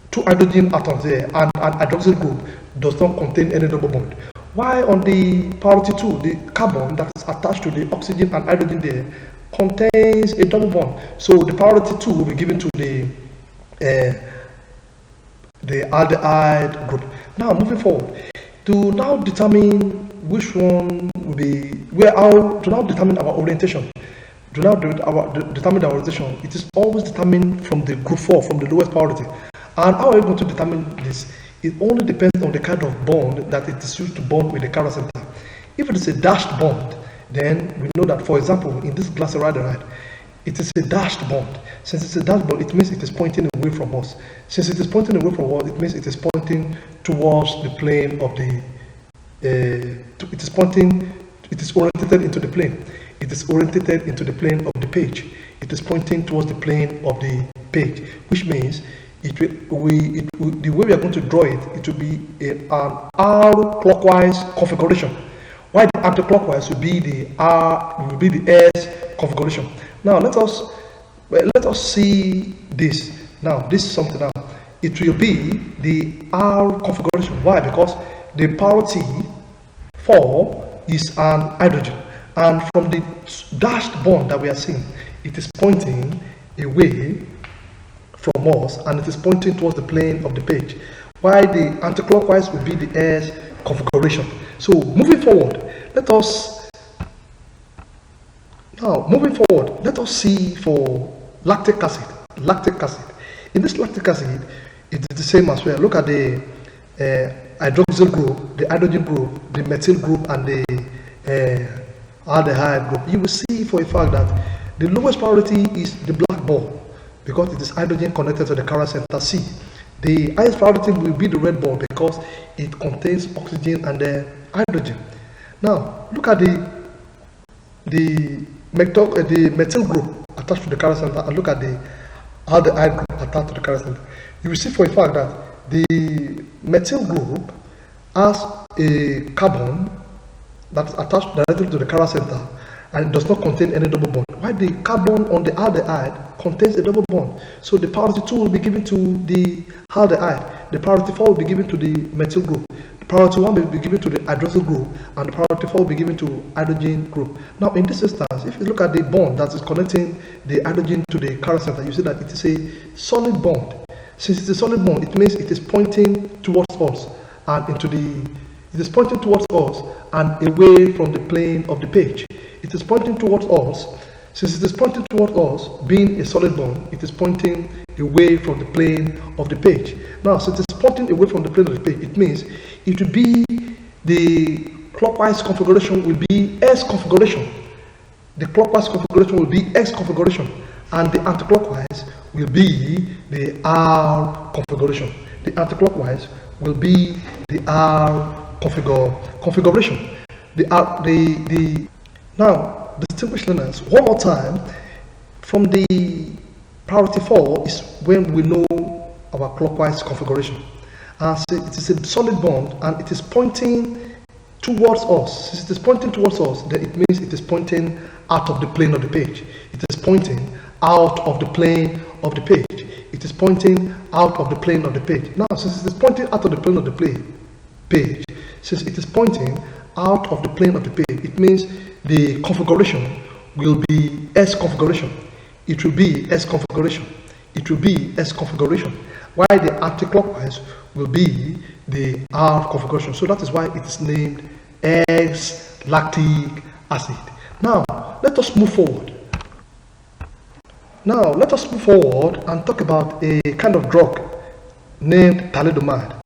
2 hydrogen atoms there and hydroxyl group does not contain any double bond. While on the priority 2, the carbon that is attached to the oxygen and hydrogen there contains a double bond. So the priority 2 will be given to the aldehyde group. Now moving forward, to now determine which one will be, to now determine our orientation. Determine our orientation. It is always determined from the group 4, from the lowest priority. And how are we going to determine this? It only depends on the kind of bond that it is used to bond with the chiral center. If it is a dashed bond, then we know that, for example, in this glyceraldehyde, it is a dashed bond. Since it's a dashed bond, it means it is pointing away from us. Since it is pointing away from us, it means it is pointing towards the plane of the. It is oriented into the plane. It is oriented into the plane of the page. It is pointing towards the plane of the page, which means the way we are going to draw it, it will be an R-clockwise configuration, while the anti-clockwise will be the S configuration. Now let us see this. Now this is something now. It will be the R configuration. Why? Because the priority 4 is an hydrogen, and from the dashed bond that we are seeing, it is pointing away from us and it is pointing towards the plane of the page, while the anti-clockwise will be the S configuration. So moving forward, let us see for lactic acid. In this lactic acid, it is the same as well. Look at the hydroxyl group, the hydrogen group, the methyl group, and the aldehyde group. You will see for a fact that the lowest priority is the black ball, because it is hydrogen connected to the chiral center C. The highest priority will be the red ball, because it contains oxygen and hydrogen. Now look at the methyl group attached to the chiral center, and look at the aldehyde group attached to the chiral center. You will see for a fact that the methyl group has a carbon that is attached directly to the chiral center and it does not contain any double bond, while the carbon on the aldehyde contains a double bond. So the priority 2 will be given to the aldehyde, the priority 4 will be given to the methyl group, the priority 1 will be given to the hydroxyl group, and the priority 4 will be given to hydrogen group. Now in this instance, if you look at the bond that is connecting the hydrogen to the chiral center, you see that it is a solid bond. Since it is a solid bond, it means it is pointing towards us and away from the plane of the page. It is pointing towards us. Since it is pointing towards us, being a solid bond, it is pointing away from the plane of the page. Now, since it is pointing away from the plane of the page, it means it will be the clockwise configuration will be S configuration. The clockwise configuration will be X configuration, and the anticlockwise will be the R configuration. The anticlockwise will be the R configuration. Now, distinguished learners, one more time, from the priority 4 is when we know our clockwise configuration. So it is a solid bond and it is pointing towards us. Since it is pointing towards us, then it means it is pointing out of the plane of the page. It is pointing out of the plane of the page. It is pointing out of the plane of the page. Now, since it is pointing out of the plane of the page, since it is pointing out of the plane of the page, it means the configuration will be S configuration. It will be S configuration. It will be S configuration. While the anticlockwise will be the R configuration. So that is why it is named S lactic acid. Now, let us move forward. Now, let us move forward and talk about a kind of drug named thalidomide.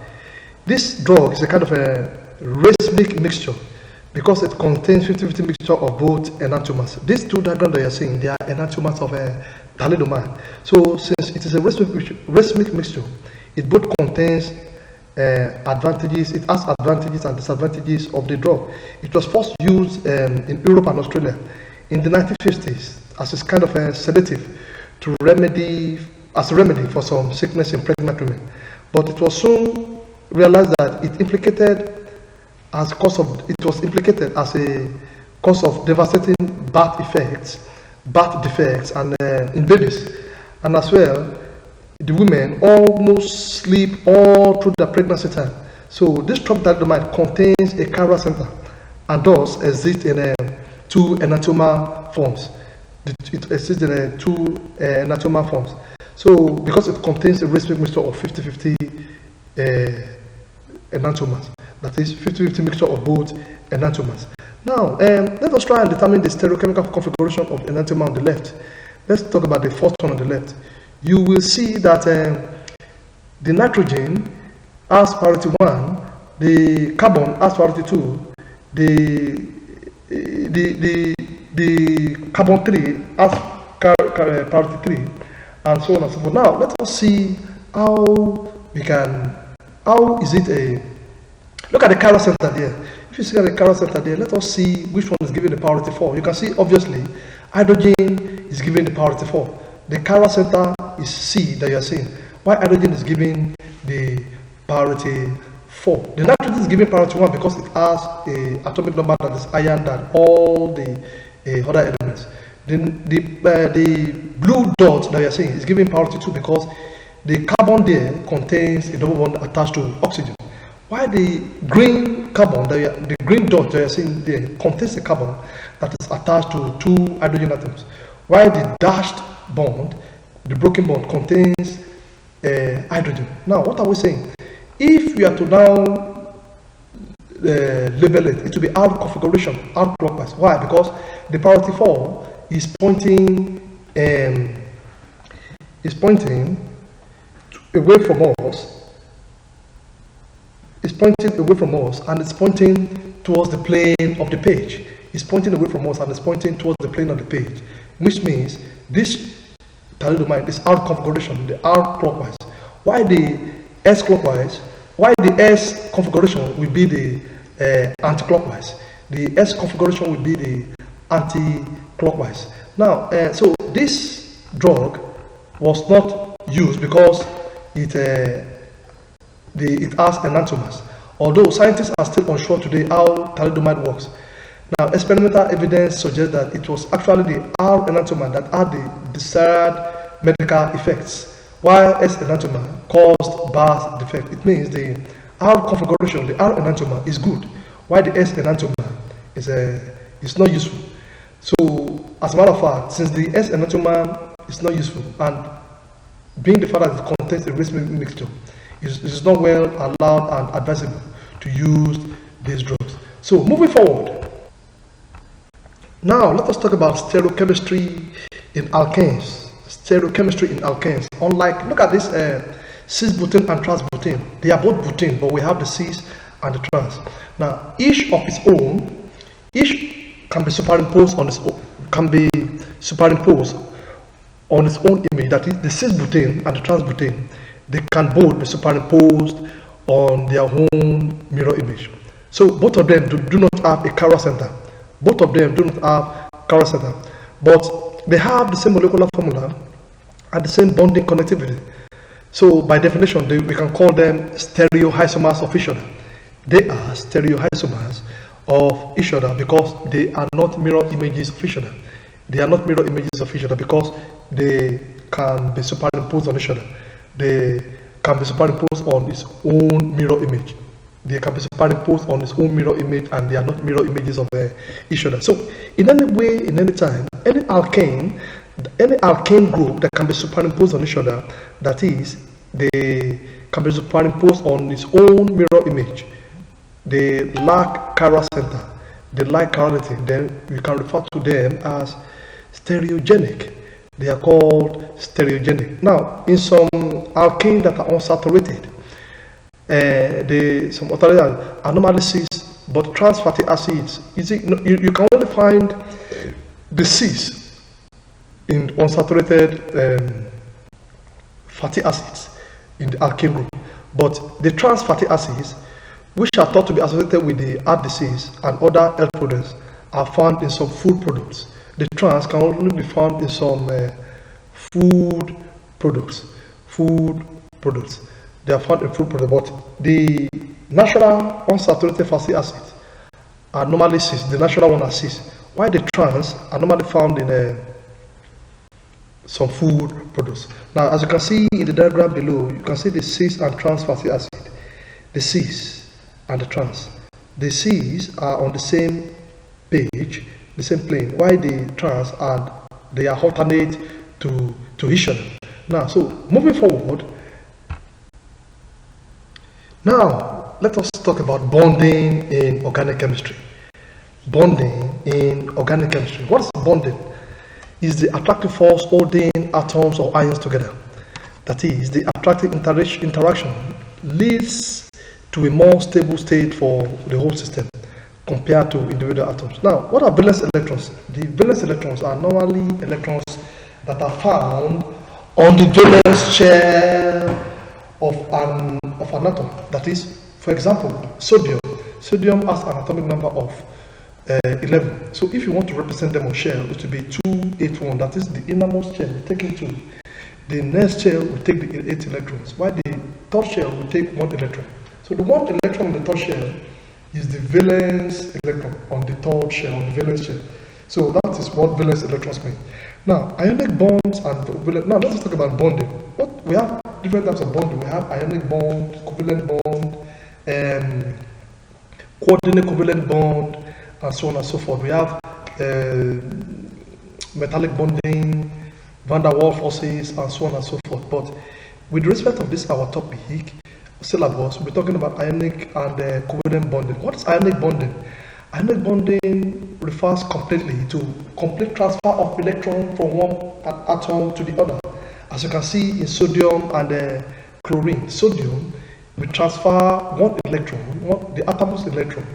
This drug is a kind of a racemic mixture because it contains 50-50 mixture of both enantiomers. These two diagrams that you are seeing, they are enantiomers of thalidomide. So since it is a racemic mixture, it both contains advantages, it has advantages and disadvantages of the drug. It was first used in Europe and Australia in the 1950s as a kind of a sedative to remedy for some sickness in pregnant women. But it was soon realized that it was implicated as a cause of devastating birth defects and in babies, and as well the women almost sleep all through the pregnancy time. So this drug thalidomide contains a chiral center and thus exists in two enantiomer forms. It exists in two enantiomer forms. So because it contains a racemic mixture of 50-50 enantiomers, that is 50-50 mixture of both enantiomers. Now let us try and determine the stereochemical configuration of enantiomer on the left. Let's talk about the first one on the left. You will see that the nitrogen has priority 1, the carbon has priority 2, the carbon 3 has priority 3, and so on and so forth. Now let us see how is it look at the chiral center there. If you see the chiral center there, let us see which one is given the priority 4. You can see obviously hydrogen is given the priority 4. The chiral center is C that you are seeing, while hydrogen is given the priority 4. The nitrogen is given priority 1 because it has an atomic number that is higher than all the other elements. Then the blue dot that you are seeing is given priority 2 because the carbon there contains a double bond attached to oxygen, while the green carbon, the green dot that you are seeing there contains a carbon that is attached to 2 hydrogen atoms, while the dashed bond, the broken bond, contains hydrogen. Now what are we saying? If we are to now label it, it will be out configuration, out clockwise. Why? Because the priority 4 is pointing away from us. It's pointing away from us and it's pointing towards the plane of the page. It's pointing away from us and it's pointing towards the plane of the page, which means this thalidomide is out configuration, the out clockwise. Why the S clockwise? Why the S configuration will be the anti-clockwise? The S configuration will be the anti-clockwise. Now, so this drug was not used because it has enantiomers. Although scientists are still unsure today how thalidomide works. Now, experimental evidence suggests that it was actually the R enantiomer that had the desired medical effects, while S enantiomer caused birth defect. It means the R configuration, the R enantiomer is good, while the S enantiomer is not useful. So, as a matter of fact, since the S enantiomer is not useful, and being the fact that it contains a racemic mixture, it is not well allowed and advisable to use these drugs. So, moving forward. Now, let us talk about stereochemistry in alkanes. Stereochemistry in alkanes. Unlike, look at this cis-butane and trans-butane. They are both butane, but we have the cis and the trans. Now, each of its own, each can be superimposed on its own image. That is, the cis-butane and the trans-butane, they can both be superimposed on their own mirror image. So both of them do not have a chiral center. Both of them do not have chiral center, but they have the same molecular formula and the same bonding connectivity. So by definition, we can call them stereoisomers of each other. They are stereoisomers of each other because they are not mirror images of each other. They are not mirror images of each other because they can be superimposed on each other. They can be superimposed on its own mirror image. They can be superimposed on its own mirror image, and they are not mirror images of each other. So in any way, in any time, any alkane group that can be superimposed on each other, that is, they can be superimposed on its own mirror image. They lack chiral center, they lack chirality, then we can refer to them as stereogenic. They are called stereogenic. Now, in some alkanes that are unsaturated, some other anomalies, but trans fatty acids, you can only find the cis in unsaturated fatty acids in the alkane group. But the trans fatty acids, which are thought to be associated with the heart disease and other health problems, are found in some food products. The trans can only be found in some food products. They are found in food products, but the natural unsaturated fatty acids are normally cis. The natural one are cis, while the trans are normally found in some food products. Now, as you can see in the diagram below, you can see the cis and trans fatty acid. The cis and the trans. The cis are on the same page, the same plane, while the trans they are alternate to each other. Now, so moving forward, now let us talk about bonding in organic chemistry. Bonding in organic chemistry. What is bonding? Is the attractive force holding atoms or ions together. That is, the attractive interaction leads to a more stable state for the whole system compared to individual atoms. Now, what are valence electrons? The valence electrons are normally electrons that are found on the valence shell of an atom. That is, for example, sodium. Sodium has an atomic number of 11. So if you want to represent them on shell, it will be 281. That is the innermost shell. We take it 2. The next shell will take the 8 electrons, while the third shell will take 1 electron. So the 1 electron on the third shell is the valence electron on the third shell, on the valence shell. So that is what valence electrons mean. Now, ionic bonds and covalent. Now let's talk about bonding. We have different types of bonding. We have ionic bond, covalent bond, coordinate covalent bond, and so on and so forth. We have metallic bonding, van der Waals forces, and so on and so forth. But with respect of this, our topic syllabus, we'll be talking about ionic and covalent bonding. What is ionic bonding? Ionic bonding refers completely to complete transfer of electron from one atom to the other. As you can see in sodium and chlorine, sodium will transfer one electron, the atom's electron,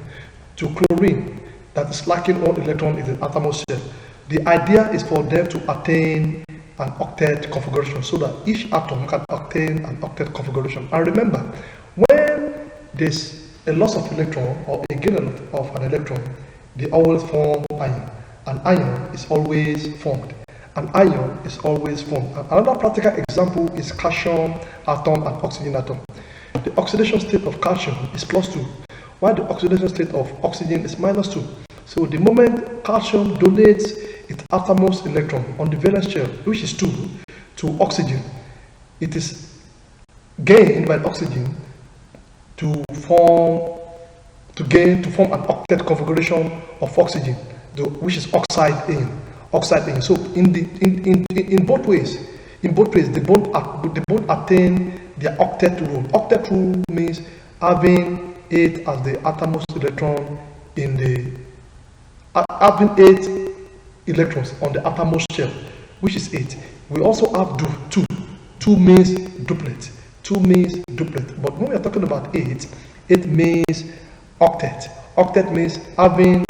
to chlorine that is lacking one electron in the atom's shell. The idea is for them to attain an octet configuration so that each atom can attain an octet configuration. And remember, when there's a loss of electron or a gain of an electron, they always form ion. An ion is always formed. An ion is always formed. And another practical example is calcium atom and oxygen atom. The oxidation state of calcium is +2, while the oxidation state of oxygen is -2. So the moment calcium donates its outermost electron on the valence shell, which is 2, to oxygen, it is gained by oxygen to form an octet configuration of oxygen, which is oxide in. So in both ways, the bond attain their octet rule. Octet rule means having 8 as the outermost electron in the having 8 electrons on the outermost shell, which is 8. We also have 2. 2 means duplet. 2 means duplet. But when we are talking about 8, 8 means octet. Octet means having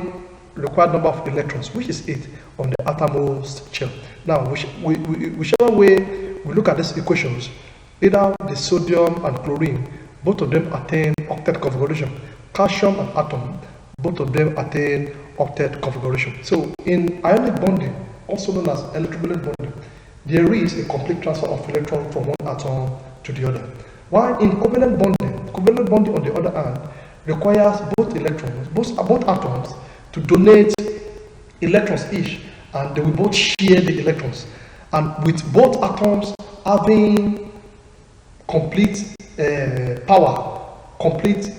required number of electrons, which is 8 on the outermost shell. Now, whichever way we look at these equations, either the sodium and chlorine, both of them attain octet configuration. Calcium and atom, both of them attain octet configuration. So in ionic bonding, also known as electrovalent bonding, there is a complete transfer of electrons from one atom to the other. While in covalent bonding on the other hand, requires both atoms to donate electrons each, and they will both share the electrons. And with both atoms having complete power, complete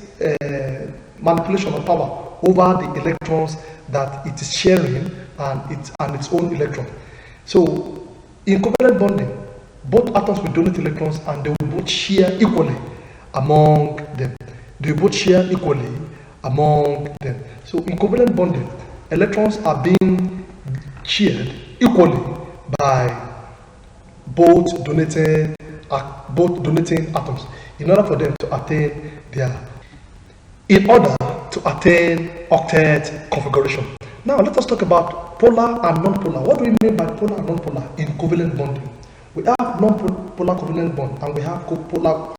manipulation of power over the electrons that it is sharing and its own electron. So in covalent bonding, both atoms will donate electrons and they will both share equally among them. So in covalent bonding, electrons are being shared equally by both donating atoms in order for them to attain octet configuration. Now let us talk about polar and non-polar. What do we mean by polar and non-polar in covalent bonding? We have non-polar covalent bond and we have polar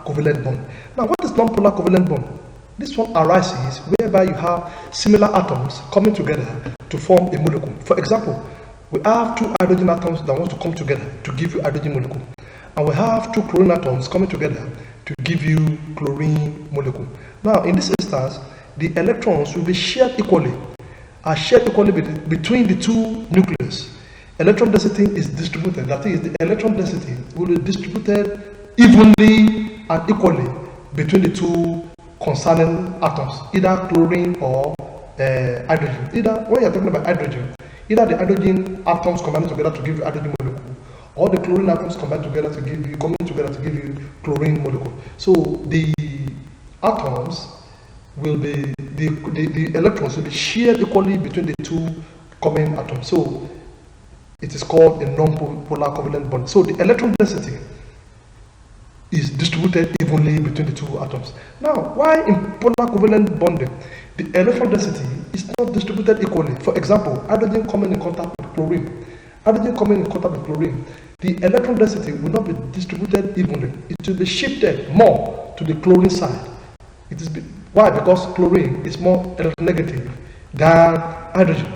covalent bond. Now what is non-polar covalent bond? This one arises whereby you have similar atoms coming together to form a molecule. For example, we have two hydrogen atoms that want to come together to give you hydrogen molecule. And we have two chlorine atoms coming together to give you chlorine molecule. Now in this instance, the electrons will be shared equally, between the two nucleus. Electron density is distributed, that is, the electron density will be distributed evenly and equally between the two concerning atoms, either chlorine or hydrogen. Either when you're talking about hydrogen, either the hydrogen atoms combining together to give you hydrogen molecule, or the chlorine atoms coming together to give you chlorine molecule. So the atoms will be the electrons will be shared equally between the two common atoms. So it is called a non-polar covalent bond. So the electron density is distributed evenly between the two atoms. Now, why in polar covalent bonding the electron density is not distributed equally? For example, hydrogen coming in contact with chlorine. Hydrogen coming in contact with chlorine, the electron density will not be distributed evenly. It will be shifted more to the chlorine side. Why? Because chlorine is more electronegative than hydrogen.